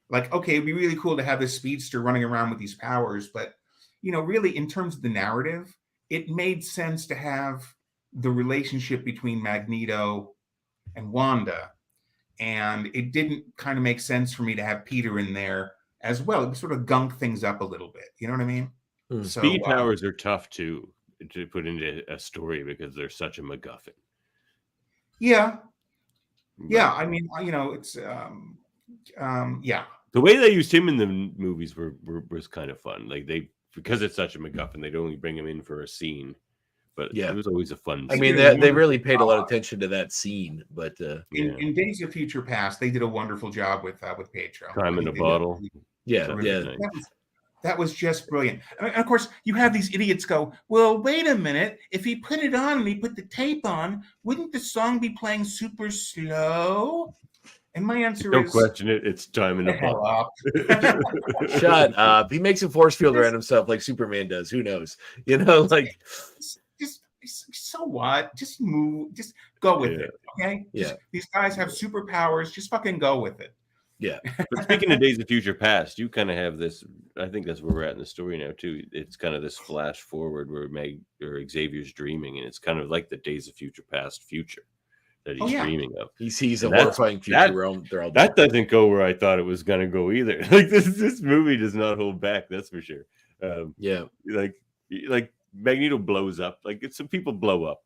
Like, okay, it'd be really cool to have this speedster running around with these powers. But, really, in terms of the narrative, it made sense to have the relationship between Magneto and Wanda. And it didn't kind of make sense for me to have Peter in there as well. It sort of gunk things up a little bit. You know what I mean? Speed powers are tough, too, to put into a story because they're such a MacGuffin. Yeah. Yeah, I mean, it's yeah. The way they used him in the movies was kind of fun. Like because it's such a MacGuffin, they'd only bring him in for a scene, but it was always a fun. I mean, they really paid a lot of attention to that scene. But in Days of Future Past, they did a wonderful job with Pietro. Time in a bottle. That was just brilliant. And of course, you have these idiots go, well, wait a minute. If he put it on and he put the tape on, wouldn't the song be playing super slow? And my answer is... Don't question it. It's Time in a Bottle. Shut up. He makes a force field around himself like Superman does. Who knows? Just so what? Just move. Just go with it, okay? These guys have superpowers. Just fucking go with it. Yeah. But speaking of Days of Future Past, you kind of have this. I think that's where we're at in the story now too. It's kind of this flash forward where Xavier's dreaming, and it's kind of like the Days of Future Past future that he's dreaming of. He sees a horrifying future where they're all that doesn't go where I thought it was going to go either. Like this movie does not hold back. That's for sure. Like Magneto blows up. Like some people blow up.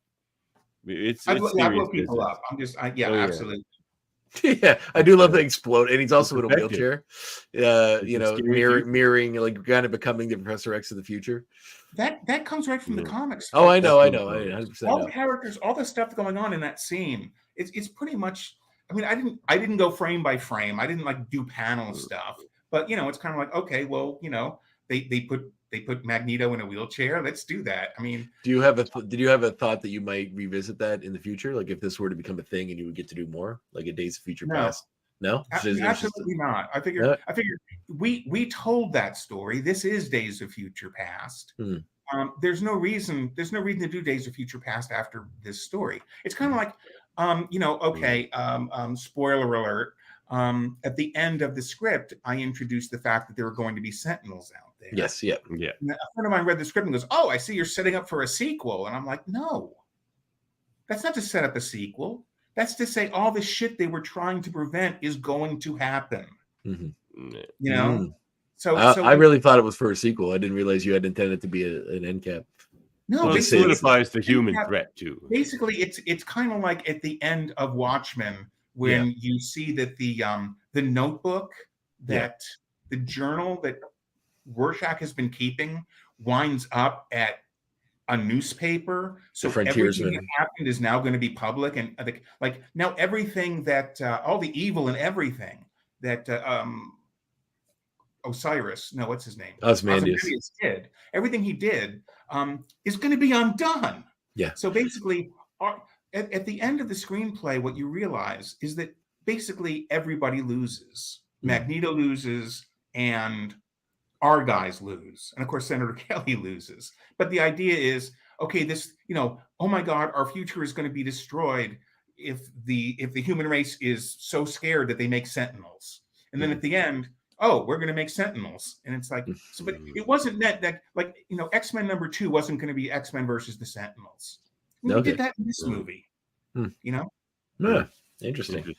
I blow people up. Absolutely. Yeah, I do love the explode, and he's also in a wheelchair. Mirroring, like kind of becoming the Professor X of the future. That comes right from the comics. Oh, I know. 100% all the characters, all the stuff going on in that scene. It's pretty much. I mean, I didn't go frame by frame. I didn't do panel stuff, but it's kind of like, okay, well, they put they put Magneto in a wheelchair. Let's do that. I mean, did you have a thought that you might revisit that in the future? Like if this were to become a thing and you would get to do more, like a Days of Future no. Past? No, Absolutely not. I figured we told that story. This is Days of Future Past. There's no reason to do Days of Future Past after this story. It's kind of like, spoiler alert. At the end of the script, I introduced the fact that there were going to be Sentinels out there. Yes, yeah. And a friend of mine read the script and goes, "Oh, I see you're setting up for a sequel." And I'm like, "No, that's not to set up a sequel. That's to say all the shit they were trying to prevent is going to happen." You know? So I really thought it was for a sequel. I didn't realize you had intended to be an end cap. No, well, it solidifies the human threat too. Basically, it's kind of like at the end of Watchmen when you see that the notebook that the journal that Rorschach has been keeping winds up at a newspaper. So everything that happened is now going to be public, and like now everything that all the evil and everything that Osiris, no, what's his name? Ozymandias did. Everything he did is going to be undone. Yeah. So basically, at the end of the screenplay, what you realize is that basically everybody loses. Magneto loses, and our guys lose, and of course Senator Kelly loses. But the idea is, okay, this, oh my God, our future is going to be destroyed if the human race is so scared that they make Sentinels, and then at the end, oh, we're going to make Sentinels. And it's like, so, but it wasn't meant that, like, X-Men #2 wasn't going to be X-Men versus the Sentinels. We did that in this movie, Yeah, interesting.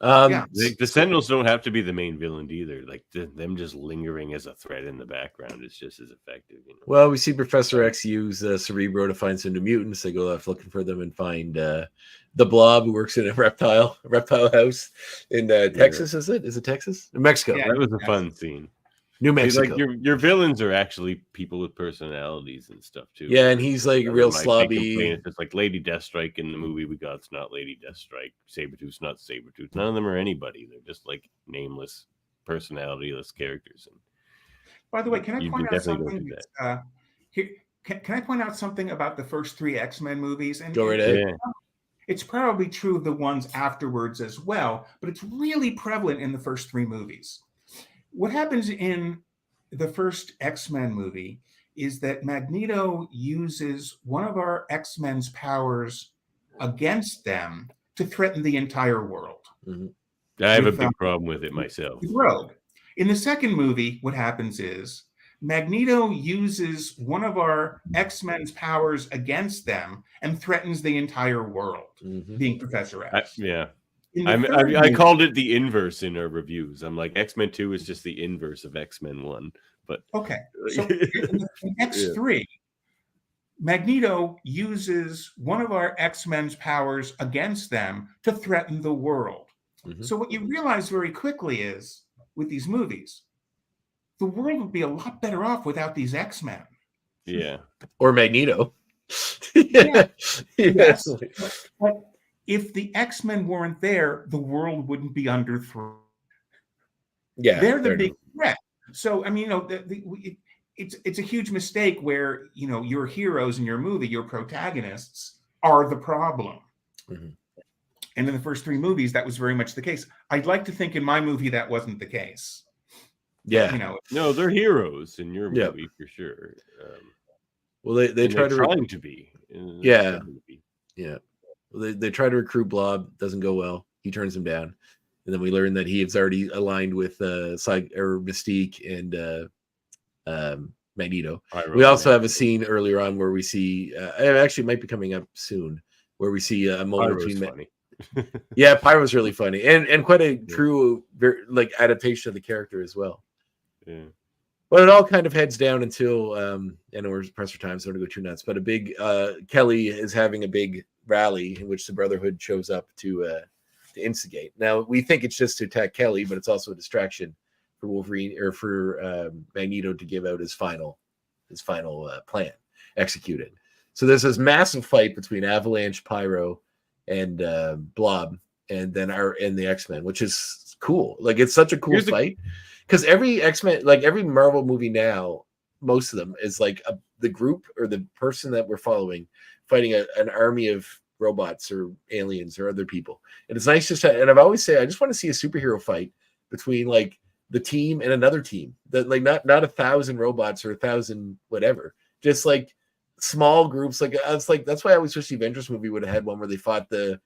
The Sentinels don't have to be the main villain either. Like them just lingering as a threat in the background is just as effective. Well, we see Professor X use Cerebro to find some new mutants. They go off looking for them and find the Blob, who works in a reptile house in Texas. Is it Texas? Mexico. Yeah, that was a fun scene. New Mexico. Like your villains are actually people with personalities and stuff too. Yeah, and he's like real slobby. It's like Lady Deathstrike in the movie we got. It's not Lady Deathstrike. Sabretooth's not Sabretooth. None of them are anybody. They're just like nameless, personalityless characters. And by the way, can I point out something? Can I point out something about the first 3 X-Men movies? And go right ahead. It's probably true of the ones afterwards as well, but it's really prevalent in the first 3 movies. What happens in the first X-Men movie is that Magneto uses one of our X-Men's powers against them to threaten the entire world. I have a big problem with it myself. Rogue. In the second movie, what happens is Magneto uses one of our X-Men's powers against them and threatens the entire world, being Professor X. I called it the inverse in our reviews. I'm like, X-Men 2 is just the inverse of X-Men 1. But okay, so in X3, Magneto uses one of our X-Men's powers against them to threaten the world. So what you realize very quickly is, with these movies, the world would be a lot better off without these X-Men. Yeah. Or Magneto. Yes. But if the X-Men weren't there, the world wouldn't be under threat. Yeah, they're the big threat. So I mean, it's a huge mistake where your heroes in your movie, your protagonists, are the problem. And in the first 3 movies, that was very much the case. I'd like to think in my movie that wasn't the case. Yeah, no, they're heroes in your movie for sure. Well, they try to be. Yeah. They try to recruit Blob, doesn't go well. He turns him down, and then we learn that he is already aligned with Mystique and Magneto. We also have a scene earlier on where we see it actually might be coming up soon, where we see a moment between. Yeah, Pyro's really funny and quite a true adaptation of the character as well. Yeah. But it all kind of heads down until I know we're pressure time, so I don't go too nuts. But a big Kelly is having a big rally in which the Brotherhood shows up to instigate. Now we think it's just to attack Kelly, but it's also a distraction for Wolverine or for Magneto to give out his final plan, executed. So there's this massive fight between Avalanche, Pyro, and Blob, and then the X-Men, which is cool. Like it's such a cool fight. Because every X-Men, like every Marvel movie now, most of them is like the group or the person that we're following fighting an army of robots or aliens or other people. And it's nice just to, and I've always say I just want to see a superhero fight between like the team and another team, that like not 1,000 robots or 1,000 whatever, just like small groups. Like it's like that's why I always wish the Avengers movie would have had one where they fought the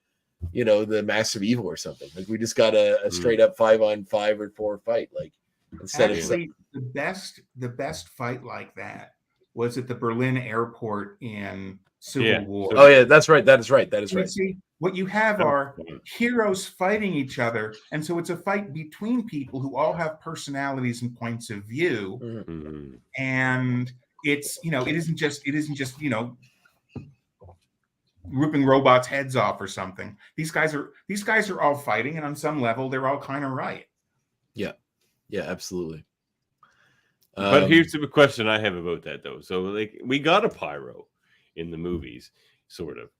massive evil or something. Like we just got a straight up 5-on-5 or 4 fight. Like instead actually the best fight like that was at the Berlin airport in Civil War. Oh yeah, that's right. That is right. See, what you have are heroes fighting each other, and so it's a fight between people who all have personalities and points of view, and it's it isn't just ripping robots' heads off or something. These guys are all fighting, and on some level, they're all kind of right. Yeah, absolutely. But here's the question I have about that, though. So, like, we got a pyro in the movies, sort of,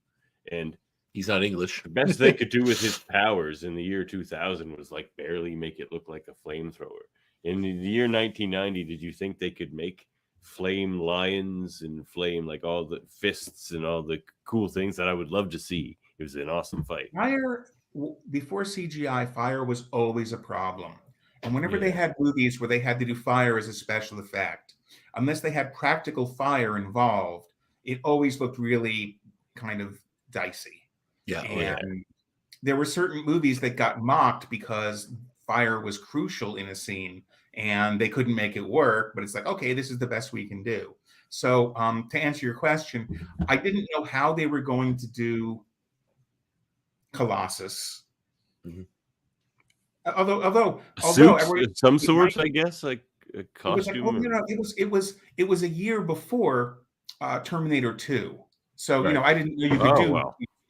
and he's not English. The best they could do with his powers in the year 2000 was like barely make it look like a flamethrower. In the year 1990, did you think they could make flame lions and flame like all the fists and all the cool things that I would love to see? It was an awesome fight. Fire before CGI, fire was always a problem. And whenever they had movies where they had to do fire as a special effect, unless they had practical fire involved, it always looked really kind of dicey. Yeah. And there were certain movies that got mocked because fire was crucial in a scene and they couldn't make it work. But it's like, okay, this is the best we can do. So to answer your question, I didn't know how they were going to do Colossus. Mm-hmm. Although some sorts, I guess, like a costume. It was a year before Terminator 2, so I didn't know you could do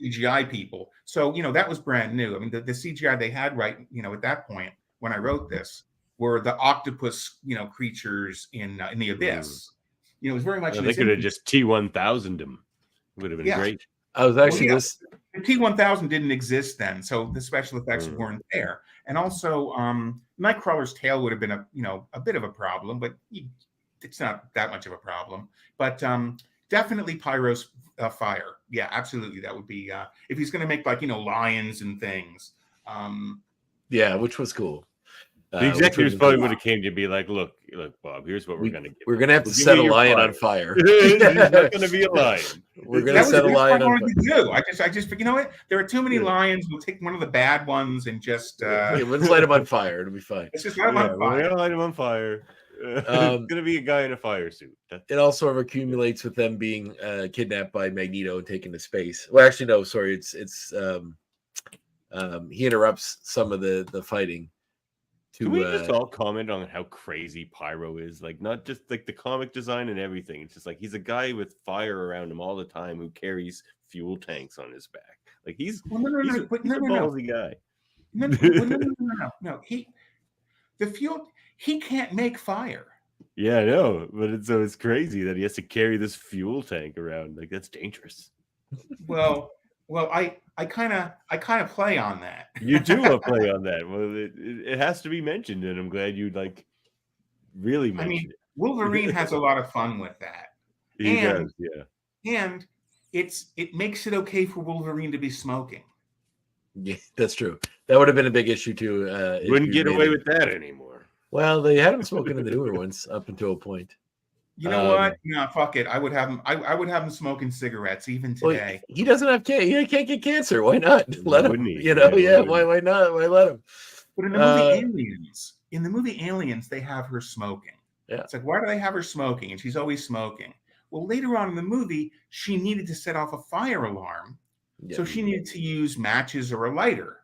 CGI people. So that was brand new. I mean, the CGI they had at that point when I wrote this were the octopus creatures in the abyss. It was very much. They could have just T-1000 them. It would have been great. I was actually the T-1000 didn't exist then, so the special effects weren't there. And also, Nightcrawler's tail would have been a bit of a problem, but it's not that much of a problem. But definitely Pyro's fire. Yeah, absolutely. That would be if he's going to make lions and things. Which was cool. The executives probably would have came to be like, look, Bob, here's what we're going to get. We're going to have to set a lion on fire. It's not going to be a lion. We're going to set a lion on fire. I just, there are too many lions. We'll take one of the bad ones and just. Let's light him on fire. It'll be fine. Let's just light him on fire. We're going to light him on fire. It's going to be a guy in a fire suit. It all sort of accumulates with them being kidnapped by Magneto and taken to space. Well, actually, no, sorry. It's he interrupts some of the fighting. Can we just all comment on how crazy Pyro is? Like, not just like the comic design and everything. It's just like he's a guy with fire around him all the time who carries fuel tanks on his back. Like he's a ballsy guy. No. He can't make fire. Yeah, I know, but it's crazy that he has to carry this fuel tank around. Like that's dangerous. Well, I kind of play on that. You do play on that. Well, it has to be mentioned, and I'm glad you really mentioned it. Wolverine has a lot of fun with that. He does, yeah. And it makes it okay for Wolverine to be smoking. Yeah, that's true. That would have been a big issue too. Wouldn't get away with that anymore. Well, they had him smoking in the newer ones up until a point. You know what? No, fuck it. I would have him. I would have him smoking cigarettes even today. Well, he doesn't have cancer. He can't get cancer. Why not? Let him. He? Why not? Why let him? But in the movie Aliens, they have her smoking. Yeah. It's like, why do they have her smoking? And she's always smoking. Well, later on in the movie, she needed to set off a fire alarm, so she needed to use matches or a lighter.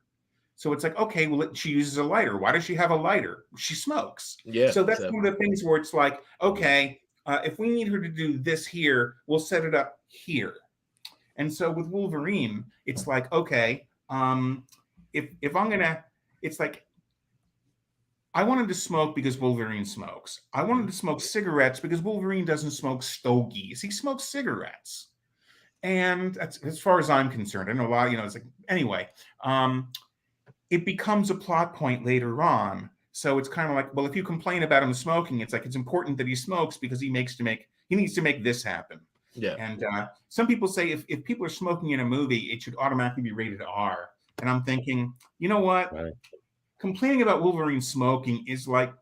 So it's like, okay, well, she uses a lighter. Why does she have a lighter? She smokes. Yeah. So that's one of the things where it's like, okay. If we need her to do this here, we'll set it up here. And so with Wolverine, it's like, okay, if I'm gonna, it's like, I wanted to smoke because Wolverine smokes. I wanted to smoke cigarettes because Wolverine doesn't smoke stogies. He smokes cigarettes. And that's, as far as I'm concerned, I know a lot, it's like, anyway, it becomes a plot point later on. So it's kind of like, well, if you complain about him smoking, it's like it's important that he smokes because he needs to make this happen. Yeah. And some people say if people are smoking in a movie, it should automatically be rated R. And I'm thinking, you know what? Right. Complaining about Wolverine smoking is like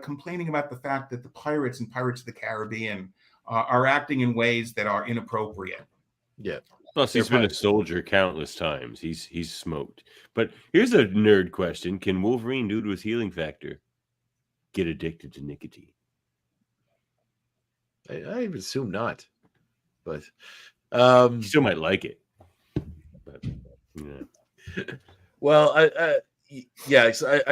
complaining about the fact that the pirates in Pirates of the Caribbean are acting in ways that are inappropriate. Yeah. Plus, he's been a soldier countless times. He's smoked. But here's a nerd question: can Wolverine, due to his healing factor, get addicted to nicotine? I would assume not, but He still might like it. But, yeah. Well, I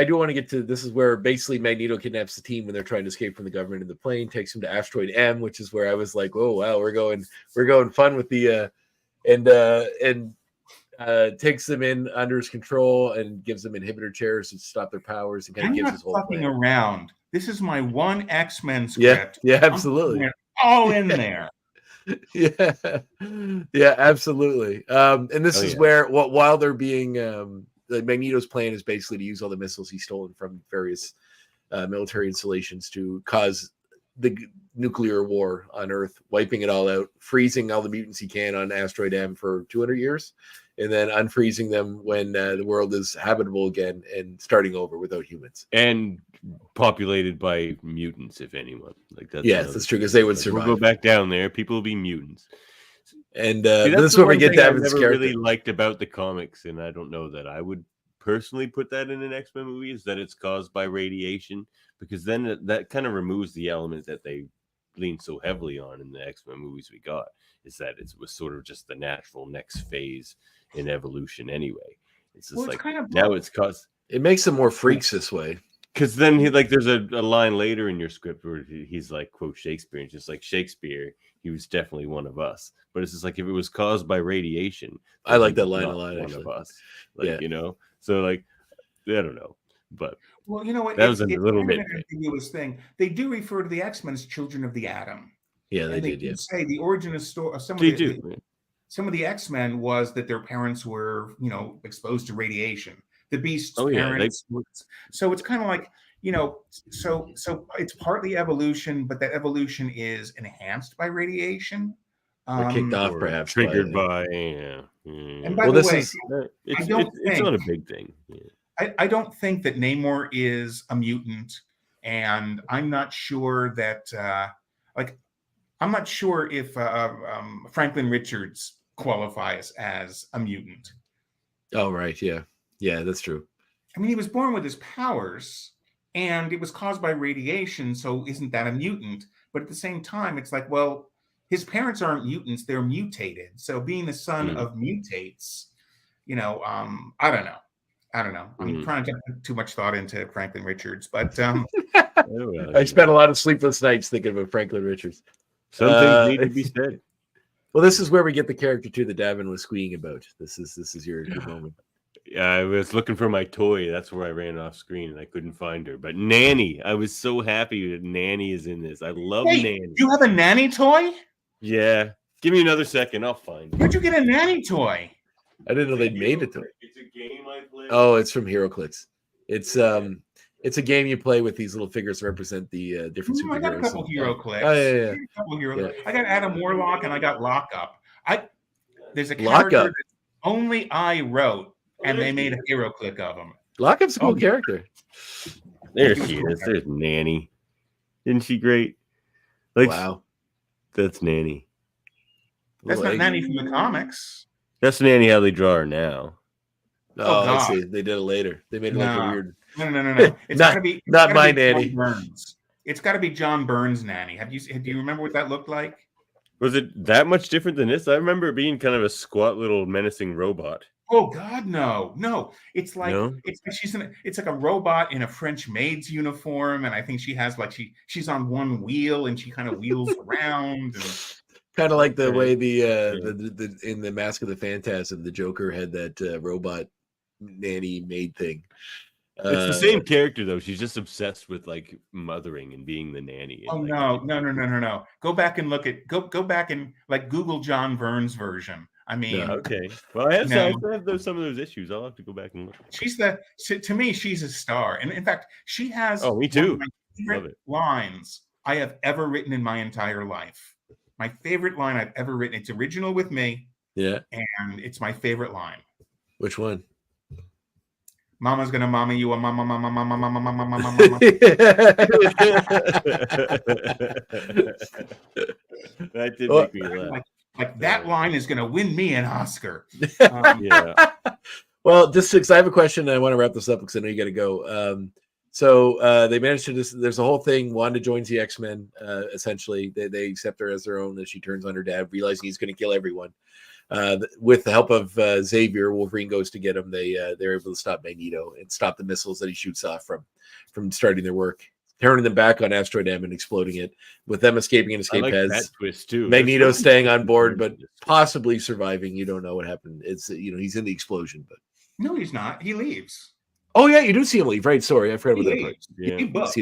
do want to get to this. Is where basically Magneto kidnaps the team when they're trying to escape from the government in the plane, takes them to Asteroid M, which is where I was like, oh wow, we're going fun with the and takes them in under his control and gives them inhibitor chairs to stop their powers and kind of gives his whole fucking plan. Around. This is my one X-Men script. Yeah, absolutely. All in there. Yeah, absolutely. And this is where while they're being the Magneto's plan is basically to use all the missiles he's stolen from various military installations to cause the nuclear war on Earth, wiping it all out, freezing all the mutants he can on Asteroid M for 200 years, and then unfreezing them when the world is habitable again and starting over without humans. And populated by mutants, if anyone. Like that's that's true, because they would survive. We'll go back down there. People will be mutants. And this is where we get Davan's character. Really liked about the comics, and I don't know that I would personally put that in an X-Men movie, is that it's caused by radiation, because then that kind of removes the element that they lean so heavily on in the X-Men movies we got, is that it was sort of just the natural next phase in evolution anyway. It's just like kind of now it's caused. It makes them more freaks this way. Because then there's a line later in your script where he's like, quote Shakespeare, and just like Shakespeare, he was definitely one of us. But it's just like, if it was caused by radiation, I like that line a lot. One actually. of us, like, so like, I don't know, but well, you know what? That was a little bit ambiguous thing. They do refer to the X-Men as children of the atom. Yeah, they did. Yeah, say the origin of some of the X-Men was that their parents were, exposed to radiation. The Beast's parents. So it's kind of like, so it's partly evolution, but that evolution is enhanced by radiation. Kicked off, perhaps triggered by. Yeah. And by the way, it's not a big thing. Yeah. I don't think that Namor is a mutant, and I'm not sure that I'm not sure if Franklin Richards qualifies as a mutant. Oh, right. Yeah, that's true. I mean, he was born with his powers, and it was caused by radiation, so isn't that a mutant? But at the same time, it's like, well, his parents aren't mutants, they're mutated. So being the son of mutates, I don't know. I'm trying to put too much thought into Franklin Richards, but I spent a lot of sleepless nights thinking about Franklin Richards. Some things need to be said. Well, this is where we get the character too that Davan was squeeing about. This is your moment. I was looking for my toy. That's where I ran off screen and I couldn't find her. But Nanny, I was so happy that Nanny is in this. I love Nanny. You have a Nanny toy? Yeah. Give me another second. I'll find it. Where'd you get a Nanny toy? I didn't know they'd made it. It's a game I play. Oh, it's from HeroClix. It's a game you play with these little figures that represent the different superheroes. I got a couple HeroClix. Oh, yeah. A couple HeroClix. I got Adam Warlock and I got Lockup. There's a character that only I wrote, and they made a HeroClix of him. Lockup's a cool character. There she is. There's Nanny. Isn't she great? Wow. That's Nanny. That's not Nanny from the comics. That's Nanny how they draw her now. Oh, I see. They did it later. They made it like a weird. No. It's gotta be not my Nanny. It's got to be John Byrne's Nanny. Do you remember what that looked like? Was it that much different than this? I remember it being kind of a squat little menacing robot. Oh God, no. It's like it's like a robot in a French maid's uniform, and I think she has she's on one wheel and she kind of wheels around. Kind of like the way the in the Mask of the Phantasm, the Joker had that robot nanny maid thing. It's the same character though. She's just obsessed with like mothering and being the nanny. Oh no. Go back and look at go back and like Google John Byrne's version. I mean, Okay. Well, I have, No. some of those issues. I'll have to go back and look. to me, she's a star. And in fact, she has Oh, me one too. of my Love favorite it. lines I have ever written in my entire life. My favorite line I've ever written. It's original with me, Yeah. and it's my favorite line. Which one? Mama's gonna mama you a mama, mama, mama, mama, mama, mama, mama. That did make me laugh. Like that line is gonna win me an Oscar. Yeah. Well, just because I have a question, and I want to wrap this up because I know you got to go. So they managed to there's a whole thing. Wanda joins the X-Men. Essentially, they accept her as their own as she turns on her dad, realizing he's going to kill everyone. With the help of Xavier, Wolverine goes to get him. They're able to stop Magneto and stop the missiles that he shoots off from starting their work, turning them back on Asteroid M and exploding it. With them escaping and escape that pads, twist too. Magneto staying on board, but possibly surviving. You don't know what happened. It's he's in the explosion, but no, he's not. He leaves. Oh yeah, you do see him leave, right? Sorry, I forgot about that part. Yeah. He books.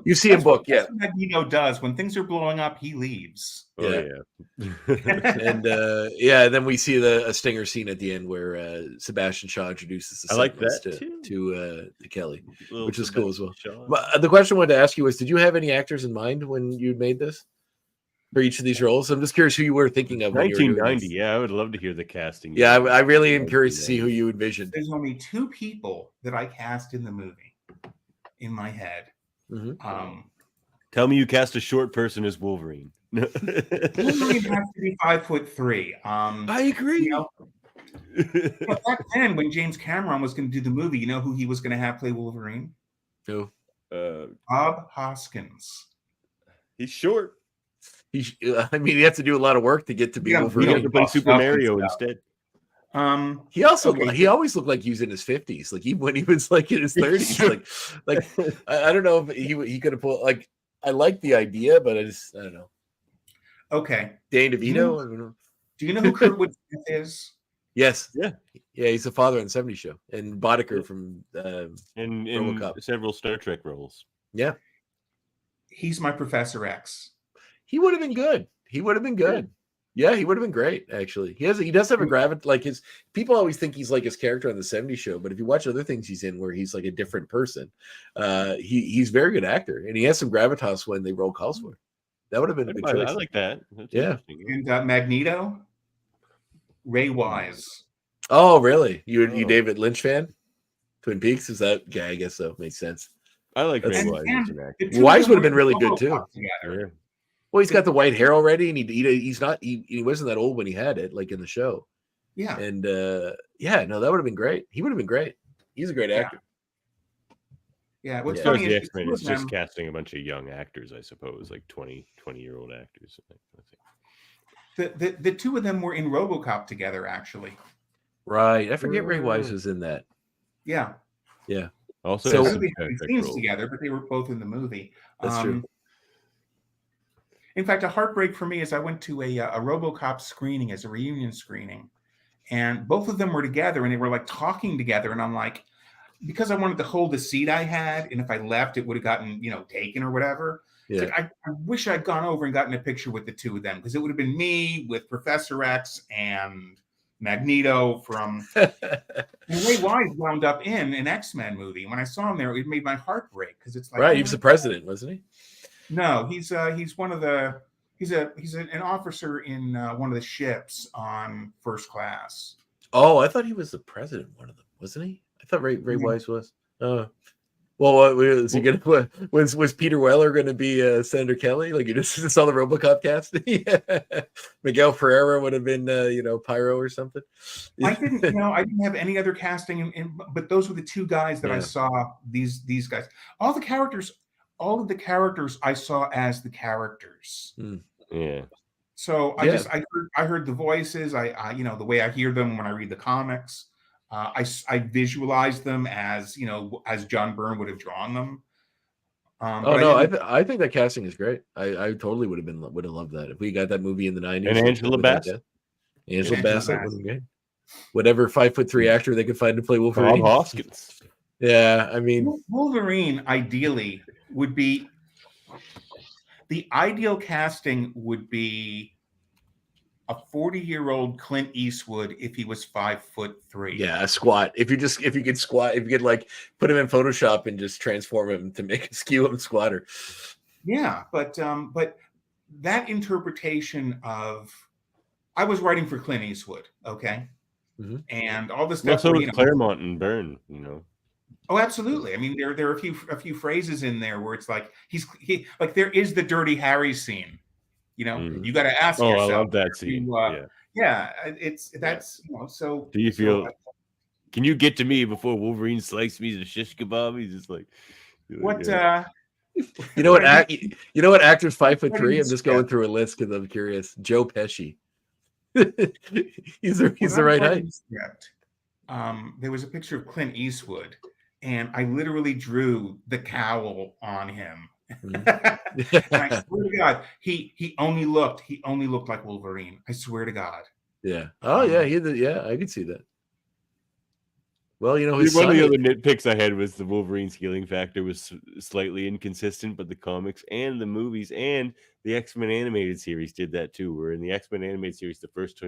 You see him book, yeah. That's what Magneto does when things are blowing up. He leaves. Oh yeah. And then we see a stinger scene at the end where Sebastian Shaw introduces the Sentinels to Kelly, which is cool as well. The question I wanted to ask you was, did you have any actors in mind when you made this for each of these roles? I'm just curious who you were thinking of. 1990, yeah, I would love to hear the casting. Yeah, I really am curious to see who you envisioned. There's only 2 people that I cast in the movie in my head. Mm-hmm. Tell me you cast a short person as Wolverine. Wolverine has to be 5'3". I agree. You know, but back then, when James Cameron was going to do the movie, you know who he was going to have play Wolverine? Who? Bob Hoskins. He's short. He has to do a lot of work to get to be Wolverine. He has to play Super Mario instead. He always looked like he was in his 50s, like even when he was like in his 30s. like I don't know if he could have pulled. Like, I like the idea, but I don't know. Okay, Danny DeVito. I don't know. Do you know who Kurtwood Smith is? Yes. Yeah. He's the father on the 70s Show, and Boddicker from in several Star Trek roles. Yeah, he's my Professor X. He would have been good. He would have been good. Yeah, he would have been great. Actually, he does have a gravity. Like his people always think he's like his character on the 70s Show, but if you watch other things he's in where he's like a different person, he's a very good actor, and he has some gravitas when they roll calls for. That would have been a good choice. I like that. That's and Magneto, Ray Wise. Oh, really? You David Lynch fan? Twin Peaks? Is that? Yeah, I guess so. Makes sense. I like Ray Wise as an actor. Wise would have been really good too. Yeah. Well, he's got the white hair already, and he wasn't that old when he had it, like in the show. Yeah. And that would have been great. He would have been great. He's a great actor. Yeah. What's funny is X-Men is just casting a bunch of young actors, I suppose, like 20-year-old actors. The 2 of them were in RoboCop together, actually. Right. I forget Ray Wise was in that. Yeah. Yeah. Also, so they had scenes together, but they were both in the movie. That's true. In fact, a heartbreak for me is I went to a RoboCop screening as a reunion screening, and both of them were together, and they were like talking together, and I'm like, because I wanted to hold the seat I had, and if I left, it would have gotten taken or whatever. Yeah. Like, I wish I'd gone over and gotten a picture with the 2 of them, because it would have been me with Professor X and Magneto from. And Ray Wise wound up in an X-Men movie. When I saw him there, it made my heart break, because it's like, right, he was the president, wasn't he? No, he's one of the he's an officer in one of the ships on First Class. Oh, I thought he was the president. One of them, wasn't he? I thought Ray Wise was. Well, was he gonna? Was Peter Weller going to be Senator Kelly? Like you just saw the RoboCop cast. Miguel Ferreira would have been, Pyro or something. I didn't have any other casting, but those were the 2 guys that I saw. These guys, all of the characters I saw as the characters. Yeah. So I heard the voices. I the way I hear them when I read the comics. I visualize them as as John Byrne would have drawn them. I think that casting is great. I totally would have loved that if we got that movie in the 90s. And Angela Bassett. Angela Bassett would have been great. Whatever 5'3" actor they could find to play Wolverine. Bob Hoskins. Yeah, I mean, Wolverine ideally would be the ideal casting would be a 40-year-old Clint Eastwood if he was 5'3". Yeah, a squat. If you could squat, if you could like put him in Photoshop and just transform him to make a skew him squatter. Yeah, but that interpretation of, I was writing for Clint Eastwood, okay, and all the Well, stuff. so where, was Claremont and Byrne, you know. Oh, absolutely. I mean, there are a few phrases in there where it's like like there is the Dirty Harry scene. You know, you got to ask Oh, yourself. I love that scene. Yeah, that's you know. So do you feel? Can you get to me before Wolverine sliced me to shish kebab? He's just like, what? You know what? You know what? Actor's 5'3". I'm just going through a list because I'm curious. Joe Pesci. he's the right height. There was a picture of Clint Eastwood, and I literally drew the cowl on him. And I swear to God, he only looked like Wolverine. I swear to God. Yeah. Oh yeah, yeah. I could see that. Well, you know, one of the other nitpicks I had was the Wolverine's healing factor was slightly inconsistent, but the comics and the movies and the X-Men animated series did that too. Where in the X-Men animated series, the first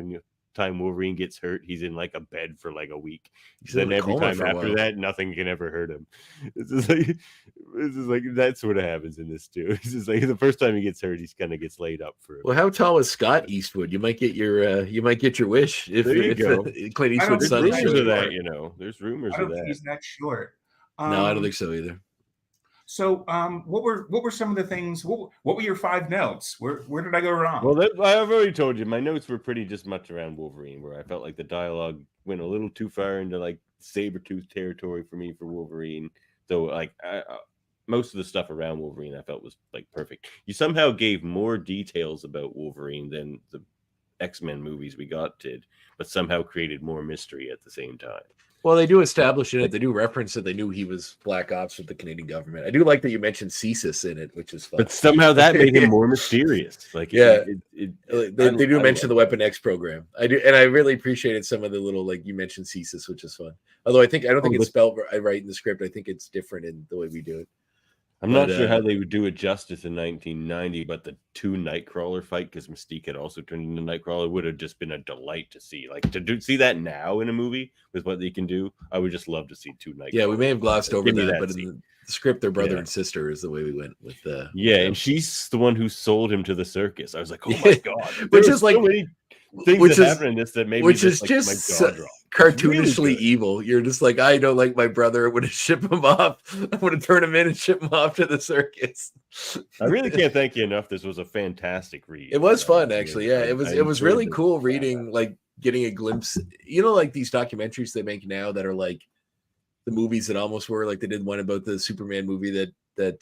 time Wolverine gets hurt, he's in like a bed for like a week. Then every time after that, nothing can ever hurt him. This is like that's what happens in this too. It's just like the first time he gets hurt, he kind of gets laid up for. Well, how tall is Scott Eastwood? You might get your wish if Clint Eastwood's son is rumors of that. You know, there's rumors of that. He's that short. No, I don't think so either. So, what were some of the things? What were your 5 notes? Where did I go wrong? Well, I've already told you. My notes were pretty just much around Wolverine, where I felt like the dialogue went a little too far into like Sabretooth territory for me for Wolverine. So, like, most of the stuff around Wolverine, I felt was like perfect. You somehow gave more details about Wolverine than the X-Men movies we did, but somehow created more mystery at the same time. Well, they do establish in it. They do reference that they knew he was Black Ops with the Canadian government. I do like that you mentioned CSIS in it, which is fun. But somehow that made him more mysterious. Like, yeah, they do mention the Weapon X program. I do, and I really appreciated some of the little, like you mentioned CSIS, which is fun. Although I don't think it's spelled right in the script. I think it's different in the way we do it. I'm not sure how they would do it justice in 1990, but the 2 Nightcrawler fight, because Mystique had also turned into Nightcrawler, would have just been a delight to see. Like, see that now in a movie with what they can do, I would just love to see 2 Nightcrawlers. Yeah, we may have glossed over that, but in the script, they're brother and sister is the way we went with the. And she's the one who sold him to the circus. I was like, oh my God. Which is like. So many things that happen in this that made me just my jaw drop. Cartoonishly really evil. You're just like, I don't like my brother. I would have shipped him off. I would have turned him in and shipped him off to the circus. I really can't thank you enough. This was a fantastic read. It was fun, actually. Yeah, it was really cool reading, like getting a glimpse. You know, like these documentaries they make now that are like the movies that almost were. Like they did one about the Superman movie that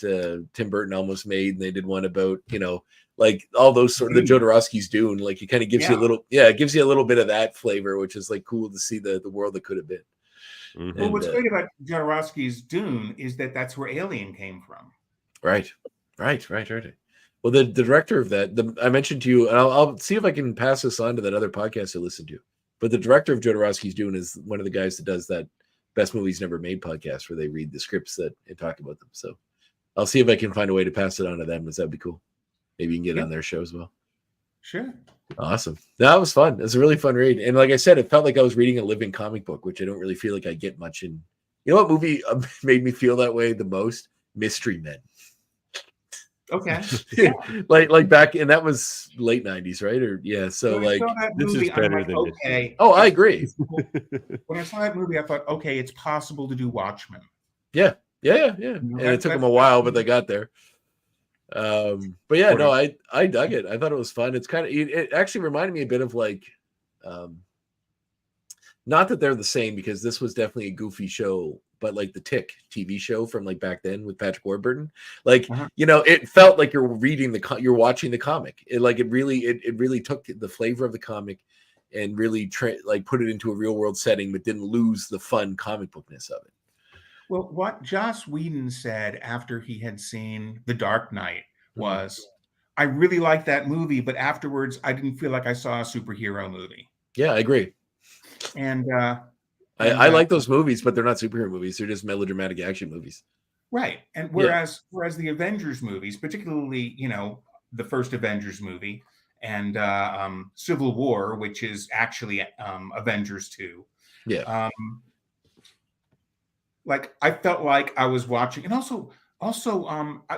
Tim Burton almost made, and they did one about, you know, like all those sort of the Jodorowsky's Dune, like it kind of gives you a little, it gives you a little bit of that flavor, which is like cool to see the world that could have been. Mm-hmm. Well, what's great about Jodorowsky's Dune is that's where Alien came from. Right. Well, the director of that, I mentioned to you, and I'll see if I can pass this on to that other podcast I listened to. But the director of Jodorowsky's Dune is one of the guys that does that Best Movies Never Made podcast where they read the scripts and talk about them. So I'll see if I can find a way to pass it on to them, because that'd be cool. Maybe you can get on their show as well. Sure. Awesome. That was fun. It was a really fun read. And like I said, it felt like I was reading a living comic book, which I don't really feel like I get much in. You know what movie made me feel that way the most? Mystery Men. Okay. Yeah. like back, and that was late 90s, right? Or so like this is better than okay. Oh, I agree. When I saw that movie, I thought, okay, it's possible to do Watchmen. Yeah. And it took them a while, but they got there. But yeah, no, I dug it. I thought it was fun. It's kind of, it actually reminded me a bit of like, not that they're the same, because this was definitely a goofy show, but like the Tick TV show from like back then with Patrick Warburton, like, you know, it felt like you're watching the comic. It really took the flavor of the comic and really like put it into a real world setting, but didn't lose the fun comic bookness of it. Well, what Joss Whedon said after he had seen The Dark Knight was, I really liked that movie, but afterwards I didn't feel like I saw a superhero movie. Yeah, I agree. And I like those movies, but they're not superhero movies. They're just melodramatic action movies. Right. And whereas the Avengers movies, particularly, you know, the first Avengers movie and Civil War, which is actually Avengers 2. Yeah. Like I felt like I was watching, and also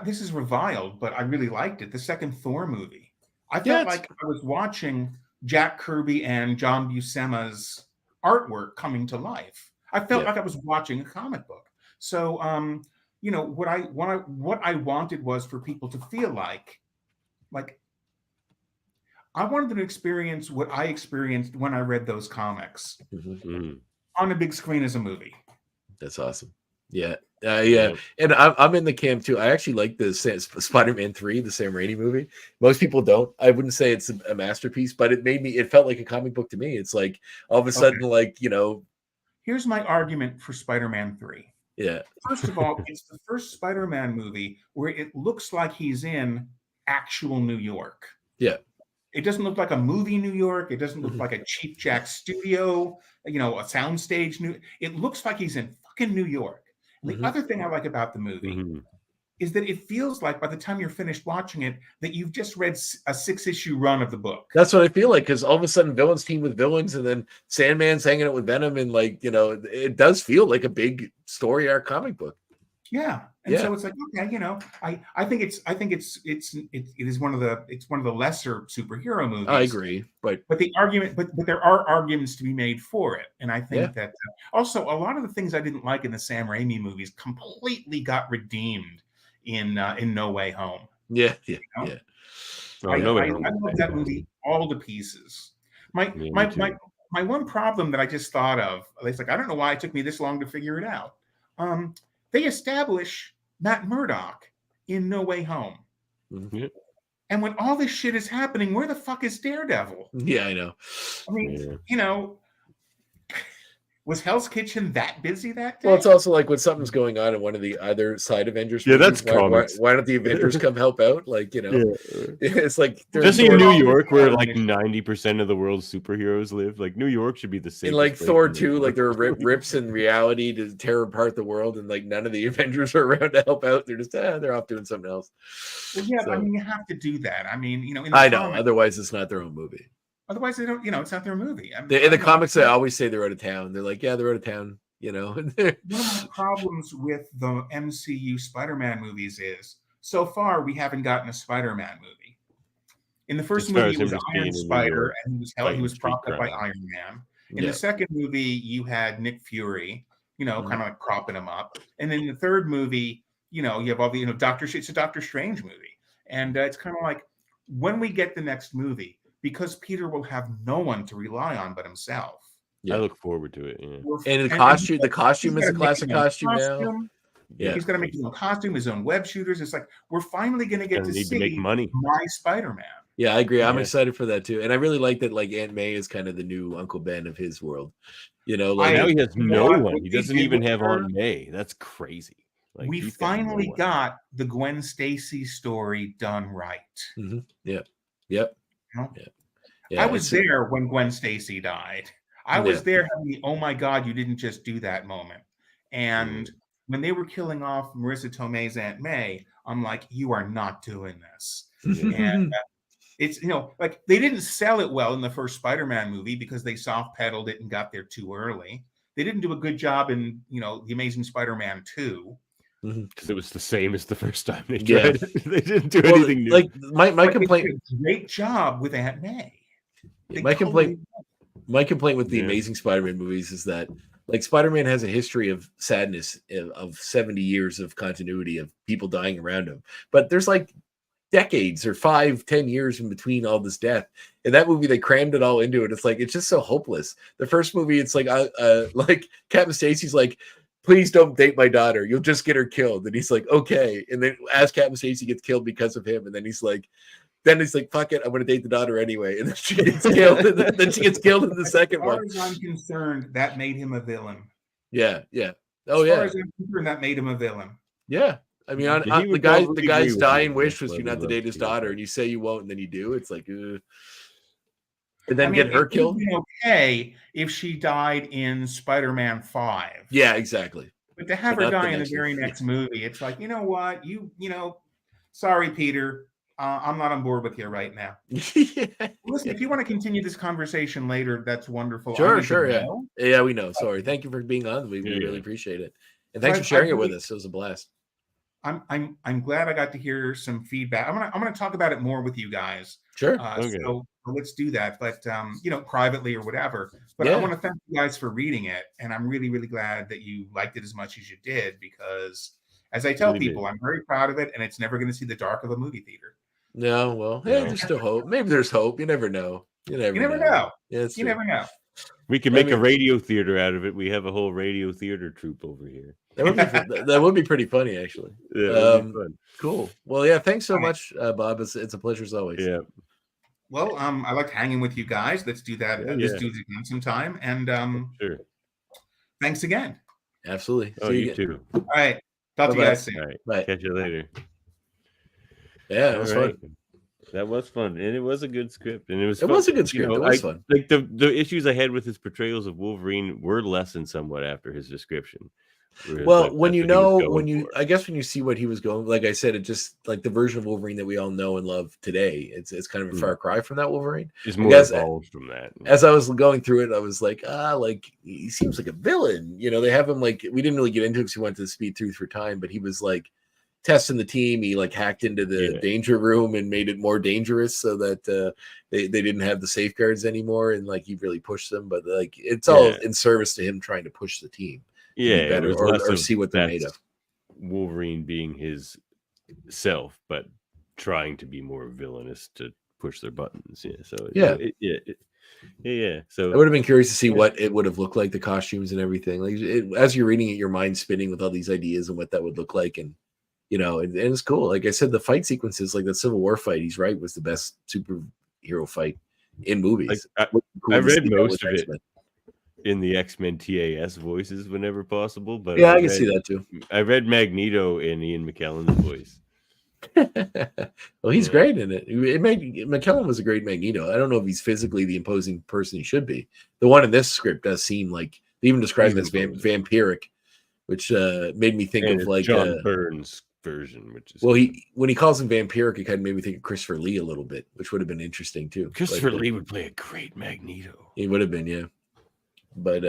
this is reviled, but I really liked it. The second Thor movie. I felt like I was watching Jack Kirby and John Buscema's artwork coming to life. I felt like I was watching a comic book. So, what I wanted was for people to feel like I wanted them to experience what I experienced when I read those comics on a big screen as a movie. That's awesome. Yeah. Yeah. And I'm in the camp too. I actually like the Spider-Man 3, the Sam Raimi movie. Most people don't. I wouldn't say it's a masterpiece, but it felt like a comic book to me. It's like all of a sudden, Here's my argument for Spider-Man 3. Yeah. First of all, it's the first Spider-Man movie where it looks like he's in actual New York. Yeah. It doesn't look like a movie New York. It doesn't look like a Cheap Jack studio, a soundstage. It looks like he's in fucking New York. And the other thing I like about the movie is that it feels like by the time you're finished watching it, that you've just read a 6-issue run of the book. That's what I feel like, because all of a sudden villains team with villains, and then Sandman's hanging out with Venom, and it does feel like a big story arc comic book. Yeah. And so it's like, okay, I think it is one of the lesser superhero movies. I agree, but there are arguments to be made for it, and I think that also a lot of the things I didn't like in the Sam Raimi movies completely got redeemed in No Way Home. Yeah. I love that movie all to pieces. My one problem that I just thought of, it's like I don't know why it took me this long to figure it out. They establish Matt Murdock in No Way Home. And when all this shit is happening, where the fuck is Daredevil? Yeah, I know. I mean, was Hell's Kitchen that busy that day? Well, it's also like when something's going on in one of the other side Avengers. Yeah, that's comics. Why don't the Avengers come help out? It's like especially in New York, where like 90% of the world's superheroes live. Like New York should be the same. In like Thor 2, like there are rips in reality to tear apart the world, and like none of the Avengers are around to help out. They're just they're off doing something else. Well, yeah, so, I mean, you have to do that. I mean, I know. Otherwise, it's not their own movie. Otherwise, they don't. It's not their movie. In the comics, they always say they're out of town. They're like, yeah, they're out of town. One of my problems with the MCU Spider-Man movies is so far we haven't gotten a Spider-Man movie. In the first movie, it was Iron Spider, and he was propped up by Iron Man. In the second movie, you had Nick Fury, kind of like propping him up. And in the third movie, you have all the it's a Doctor Strange movie, and it's kind of like when we get the next movie. Because Peter will have no one to rely on but himself. Yeah. I look forward to it. Yeah. And the costume is a classic costume now. Yeah, he's going to make his own costume, his own web shooters. It's like we're finally going to get to see make money. My Spider-Man. Yeah, I agree. I'm excited for that too, and I really like that. Like Aunt May is kind of the new Uncle Ben of his world. Now he has no one. He doesn't even have Aunt May. That's crazy. Like, we finally got the Gwen Stacy story done right. Yep. I was there when Gwen Stacy died. I was there having the "oh my God, you didn't just do that" moment. And when they were killing off Marissa Tomei's Aunt May, I'm like, you are not doing this. And it's like they didn't sell it well in the first Spider-Man movie because they soft pedaled it and got there too early. They didn't do a good job in The Amazing Spider-Man 2. Because it was the same as the first time they tried. They didn't do anything new. Like my complaint. They did a great job with Aunt May. My complaint with the Amazing Spider-Man movies is that like Spider-Man has a history of sadness of 70 years of continuity of people dying around him, but there's like decades or 5-10 years in between all this death. In that movie, they crammed it all into it. It's like it's just so hopeless. The first movie, it's like Captain Stacy's like, please don't date my daughter. You'll just get her killed. And he's like, okay. And then as Captain Stacy gets killed because of him, and then he's like, fuck it, I'm going to date the daughter anyway. And then she gets killed. And then she gets killed in the second one. As far as I'm concerned, that made him a villain. Yeah. Oh, yeah. As far as I'm concerned, that made him a villain. Yeah. I mean, the guy's dying wish was you not to date his daughter, and you say you won't, and then you do. It's like, and then get her killed. It would be okay if she died in Spider-Man 5. Yeah, exactly. But to have her die in the very next movie, it's like, you know what? Sorry, Peter. I'm not on board with you right now. Yeah. Listen, if you want to continue this conversation later, that's wonderful. I Sure, need to sure, yeah. go. Yeah, we know. Sorry. Thank you for being on. We Yeah, really yeah. appreciate it. And So thanks for I sharing it with really- us. It was a blast. I'm glad I got to hear some feedback. I'm gonna talk about it more with you guys. Sure. Okay. So let's do that, but privately or whatever. But I Yeah. want to thank you guys for reading it, and I'm really, really glad that you liked it as much as you did, because as I tell Really people, I'm very proud of it, and it's never going to see the dark of a movie theater. No, well, yeah, No. there's still hope. Maybe there's hope. You never know. You never know. Yeah, it's You true. never know. We can I make a mean- radio theater out of it. We have a whole radio theater troupe over here. That would be pretty funny, actually. Yeah, it'll be fun. Cool. Well, yeah, thanks so All right. much, Bob. It's a pleasure as always. Yeah. Well, I liked hanging with you guys. Let's do that. Yeah, Let's yeah. do it again sometime. And Sure. thanks again. Absolutely. Oh, See you again. too. All right. Talk to you Bye-bye. guys soon. All right. Bye. Catch you later. Yeah, it was All right. fun. That was fun, and it was a good script, and it was. It fun. was a good script. It was fun. Like the issues I had with his portrayals of Wolverine were lessened somewhat after his description. Whereas, Well, like, when that's you what he was know, going for. I guess when you see what he was going, like I said, it just like the version of Wolverine that we all know and love today. It's kind of a far cry from that Wolverine. It's more guess- evolved from that. As I was going through it, I was like, like he seems like a villain. They have him like we didn't really get into it because we went to the speed through for time, but he was like testing the team. He like hacked into the danger room and made it more dangerous so that they didn't have the safeguards anymore, and like he really pushed them. But like it's all in service to him trying to push the team. Yeah, better it was or less of see what they're made that's of. Wolverine being his self, but trying to be more villainous to push their buttons. Yeah, so So I would have been curious to see what it would have looked like, the costumes and everything. Like as you're reading it, your mind's spinning with all these ideas and what that would look like, and and it's cool. Like I said, the fight sequences, like the Civil War fight, he's right, was the best superhero fight in movies. I read most of it in the X-Men TAS voices whenever possible, but yeah, I can see that too. I read Magneto in Ian McKellen's voice. Well, he's great in it. McKellen was a great Magneto. I don't know if he's physically the imposing person he should be. The one in this script does seem like they even described him as vampiric, which made me think of like John Byrne's version, which is when he calls him vampiric, it kind of made me think of Christopher Lee a little bit, which would have been interesting too. Christopher Lee would play a great Magneto. He would have been, yeah. But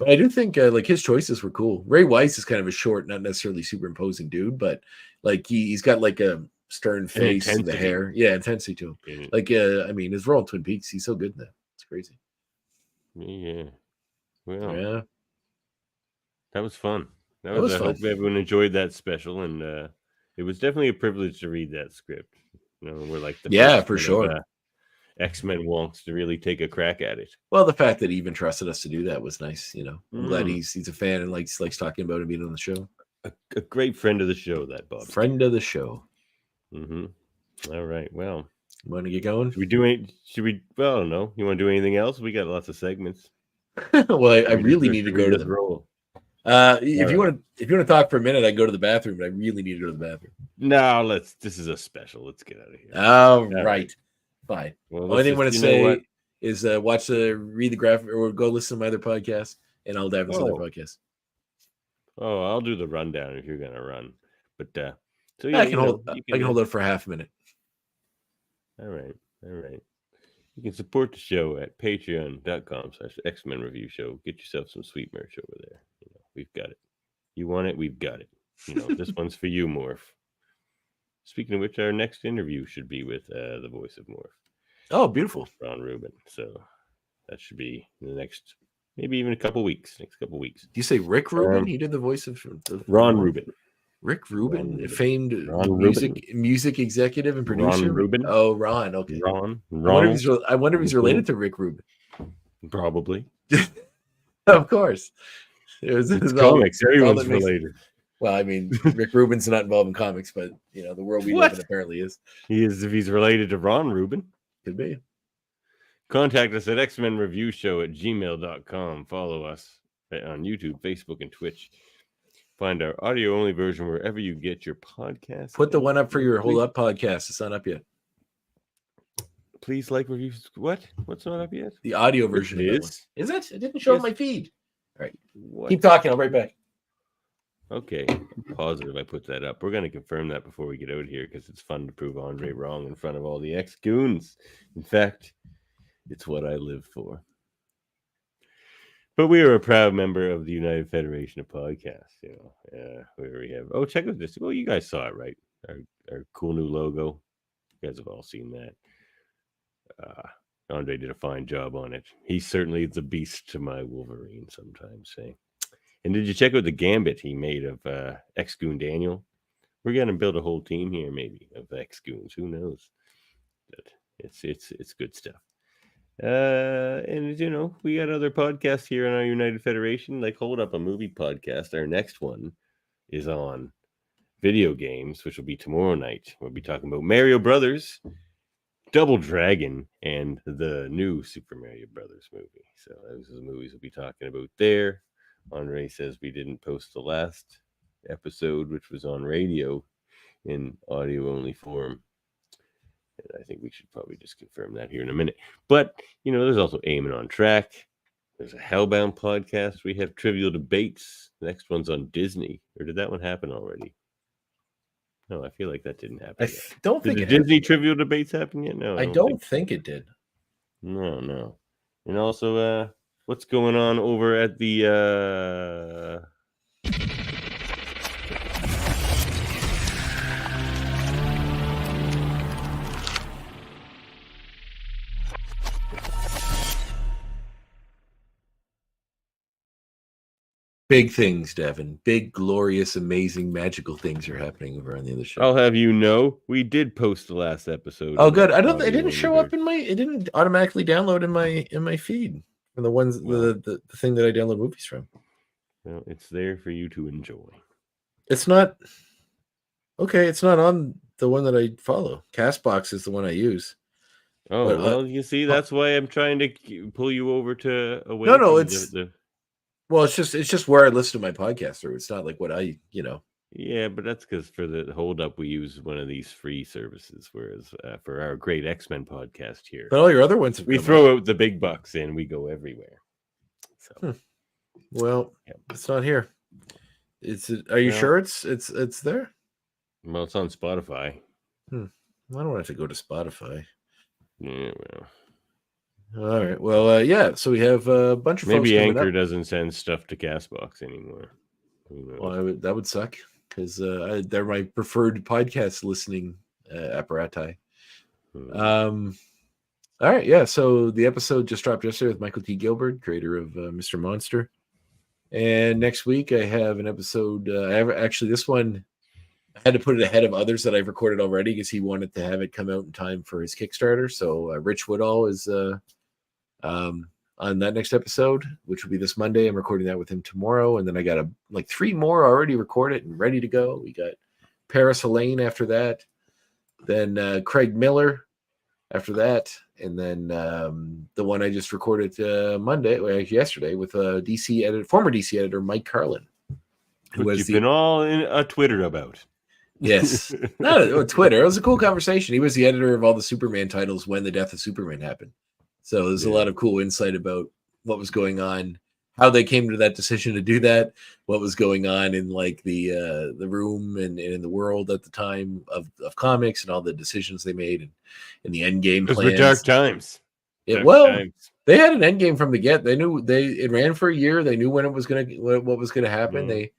I do think like his choices were cool. Ray Weiss is kind of a short, not necessarily super imposing dude, but like he's got like a stern face, the hair, intensity to him. Yeah. Like I mean, his role in Twin Peaks, he's so good in that. It's crazy. Yeah. Well, yeah, that was fun. I fun. hope everyone enjoyed that special, and it was definitely a privilege to read that script. We're like the first for sure. X-Men wonks to really take a crack at it. Well, the fact that he even trusted us to do that was nice. I'm glad he's a fan and likes talking about it being on the show. A great friend of the show, that Bob. Friend of the show. Mm-hmm. All right. Well, you want to get going? Should we? Well, I don't know. You want to do anything else? We got lots of segments. Well, I really need to go to the roll. If you want to talk for a minute, I go to the bathroom, but I really need to go to the bathroom. No, this is a special. Let's get out of here. All right. Fine. Well, only thing I want to say is read the graphic or go listen to my other podcast, and I'll dive into other podcasts. Oh, I'll do the rundown if you're gonna run. But so I can hold it for half a minute. All right. You can support the show at patreon.com/X-Men Review Show. Get yourself some sweet merch over there. We've got it. You want it? We've got it. This one's for you, Morph. Speaking of which, our next interview should be with the voice of Morph. Oh, beautiful. Ron Rubin. So that should be in the next, maybe even next couple weeks. Do you say Rick Rubin? He did the voice of Ron Rubin. Rick Rubin, famed music executive and producer. Ron Rubin. Oh, Ron. Okay. Ron. I wonder if he's related to Rick Rubin. Probably. Of course. It's comics. Everyone's related. Well, I mean, Rick Rubin's not involved in comics, but the world we live in apparently is. He is if he's related to Ron Rubin. Could be. Contact us at xmenreviewshow@gmail.com. Follow us on YouTube, Facebook, and Twitch. Find our audio-only version wherever you get your podcast. Put the one up for your Hold Up podcast. It's not up yet. Please like, review. What? What's not up yet? The audio version is. Is it? It didn't show up my feed. All right. What? Keep talking. I'll be right back. Okay, I'm positive I put that up. We're going to confirm that before we get out here because it's fun to prove André wrong in front of all the ex-goons. In fact, it's what I live for. But we are a proud member of the United Federation of Podcasts. Where we have. Oh, check out this. Well, you guys saw it, right? Our cool new logo. You guys have all seen that. André did a fine job on it. He's certainly the beast to my Wolverine sometimes. And did you check out the gambit he made of ex-goon Daniel? We're gonna build a whole team here, maybe, of ex-goons. Who knows? But it's good stuff. And we got other podcasts here in our United Federation, like Hold Up, a movie podcast. Our next one is on video games, which will be tomorrow night. We'll be talking about Mario Brothers, Double Dragon, and the new Super Mario Brothers movie. So those are the movies we'll be talking about there. André says we didn't post the last episode, which was on radio in audio only form. And I think we should probably just confirm that here in a minute. But, there's also Eamon on Track. There's a Hellbound podcast. We have Trivial Debates. The next one's on Disney. Or did that one happen already? No, I feel like that didn't happen. Don't think did the Disney Trivial Debates happen yet? No, I don't think it did. No. And also, what's going on over at the Big things, Davan. Big, glorious, amazing, magical things are happening over on the other show. I'll have you know, we did post the last episode. Oh, good. It didn't show up it didn't automatically download in my feed from the ones the thing that I download movies from. Well, it's there for you to enjoy. It's not okay. It's not on the one that I follow. Castbox is the one I use. Oh, but, well, you see, that's why I'm trying to pull you over to away. No, it's well, it's just where I listen to my podcast through. It's not like what I. Yeah, but that's because for the Hold Up, we use one of these free services, whereas for our great X-Men podcast here, but all your other ones, we throw out the big bucks and we go everywhere. So, well, it's not here. Are you sure it's there? Well, it's on Spotify. I don't have to go to Spotify. Yeah, well. All right. Well, yeah. So we have a bunch of maybe folks Anchor doesn't send stuff to Castbox anymore. Well, that would suck because they're my preferred podcast listening apparati. All right. Yeah. So the episode just dropped yesterday with Michael T. Gilbert, creator of Mr. Monster. And next week I have an episode. This one I had to put it ahead of others that I've recorded already because he wanted to have it come out in time for his Kickstarter. So Rich Woodall is on that next episode, which will be this Monday. I'm recording that with him tomorrow. And then I got 3 more already recorded and ready to go. We got Paris Elaine after that. Then Craig Miller after that. And then the one I just recorded yesterday with former DC editor, Mike Carlin. You've been all in Twitter about. Yes. Not Twitter. It was a cool conversation. He was the editor of all the Superman titles when the death of Superman happened. So there's a lot of cool insight about what was going on, how they came to that decision to do that, what was going on in the room and in the world at the time of comics and all the decisions they made and the end game plans. Those were dark times. They had an end game from the get. They knew it ran for a year. They knew when it was what was gonna happen.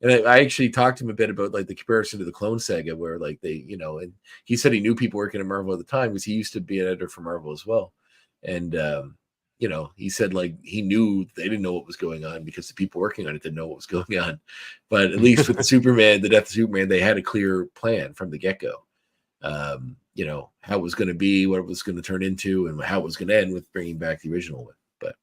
I actually talked to him a bit about the comparison to the Clone Saga, where and he said he knew people working at Marvel at the time because he used to be an editor for Marvel as well. And, he said he knew they didn't know what was going on because the people working on it didn't know what was going on. But at least with the Superman, the death of Superman, they had a clear plan from the get-go. How it was going to be, what it was going to turn into, and how it was going to end with bringing back the original one. But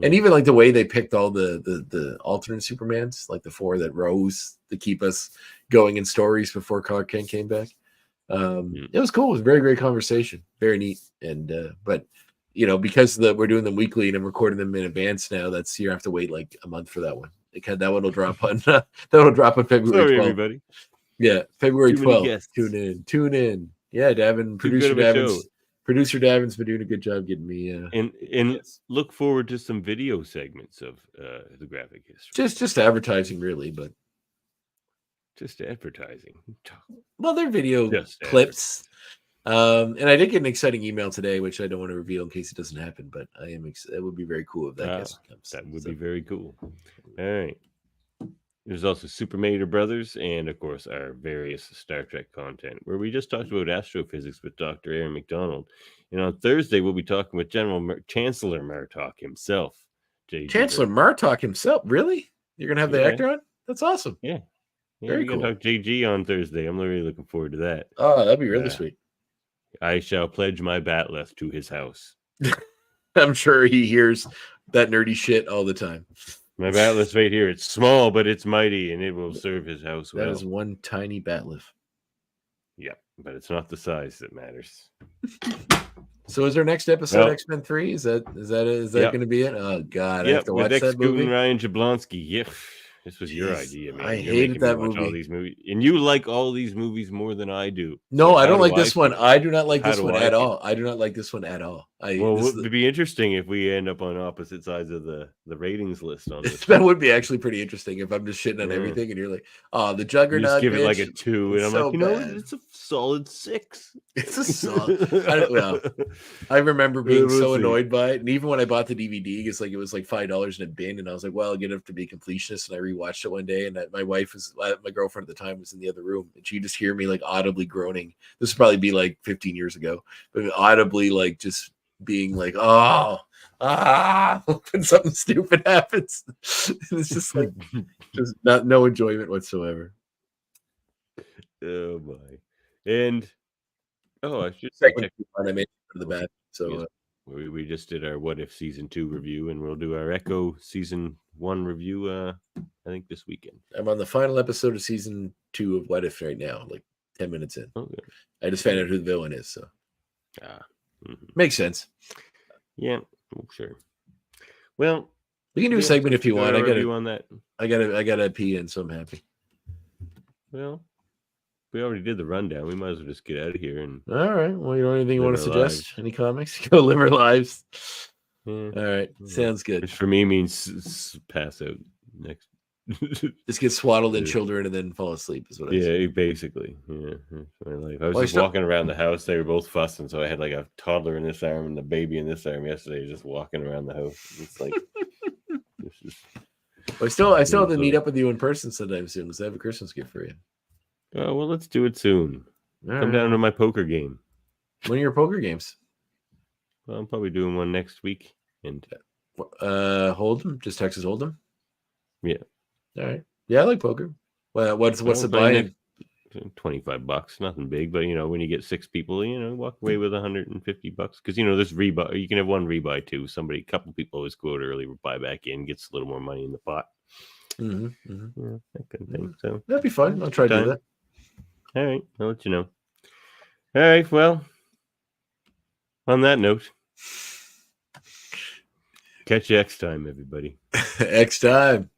and even the way they picked all the alternate Supermans, like the 4 that rose to keep us going in stories before Clark Kent came back. It was cool. It was a very great conversation, very neat. And but because we're doing them weekly and I'm recording them in advance now, you have to wait a month for that one. That one will drop on February 12th. Everybody. Yeah, February 12th. Tune in. Yeah, Davan, producer Davan's been doing a good job getting me and look forward to some video segments of the graphic history. Just advertising really, but Just advertising. Well, they're video Just clips. And I did get an exciting email today, which I don't want to reveal in case it doesn't happen, but I am. It would be very cool if that guest comes. That would be very cool. All right. There's also Super Mario Brothers, and of course our various Star Trek content, where we just talked about astrophysics with Dr. Aaron McDonald. And on Thursday, we'll be talking with Chancellor Martok himself. Chancellor Martok himself? Really? You're gonna have the actor on? That's awesome. Yeah. Very cool. We're gonna talk JG on Thursday. I'm really looking forward to that. Oh, that'd be really sweet. I shall pledge my batleth to his house. I'm sure he hears that nerdy shit all the time. My batleth right here. It's small, but it's mighty, and it will serve his house well. That is one tiny batleth. Yeah, but it's not the size that matters. So is our next episode X-Men 3? Is that going to be it? Oh God, I have to watch that movie. Ryan Jablonski. Yep. This was your idea, man. I hated that movie. All these movies. And you like all these movies more than I do. No, I don't like this one. I do not like this one at all. I do not like this one at all. It would be interesting if we end up on opposite sides of the ratings list on this. That would be actually pretty interesting if I'm just shitting on everything and you're like, oh, the Juggernaut. You just give it like a 2, and I'm so like, you know, it's a solid 6. It's a solid. I remember being so annoyed by it, and even when I bought the DVD, it was like $5 in a bin, and I was like, well, I'll get it to be completionist, and I rewatched it one day, and my girlfriend at the time was in the other room, and she just hear me like audibly groaning. This would probably be like 15 years ago, but audibly like just being like, when something stupid happens. It's just like just no enjoyment whatsoever. Oh my. And I should say I made for the bad. So we just did our What If Season 2 review, and we'll do our Echo Season 1 review I think this weekend. I'm on the final episode of Season 2 of What If right now, like 10 minutes in. Okay. I just found out who the villain is, so makes sense. Yeah, sure. Well, we can do a segment if you want. I got to pee in, so I'm happy. Well, we already did the rundown. We might as well just get out of here. And all right. Well, you know anything you want to suggest? Any comics? Go live our lives. Yeah. All right. Sounds good. Which for me means pass out next. Just get swaddled in children and then fall asleep is what I say. Yeah, basically. Yeah, that's my life. I was walking around the house. They were both fussing, so I had like a toddler in this arm and the baby in this arm yesterday, just walking around the house. It's like this is. I still have to meet up with you in person sometime soon because I have a Christmas gift for you. Oh well, let's do it soon. Come down to my poker game. When are your poker games? Well, I'm probably doing one next week. And Hold'em, just Texas Hold'em. Yeah. All right. Yeah, I like poker. Well, what's the buy-in? $25, nothing big, but when you get 6 people, walk away with $150 because there's rebuy. You can have one rebuy too. A couple people always go out early, buy back in, gets a little more money in the pot. Mm-hmm, mm-hmm. Yeah, that kind of thing. So that'd be fun. I'll try to do that. All right, I'll let you know. All right, well, on that note, catch you next time, everybody. Next time.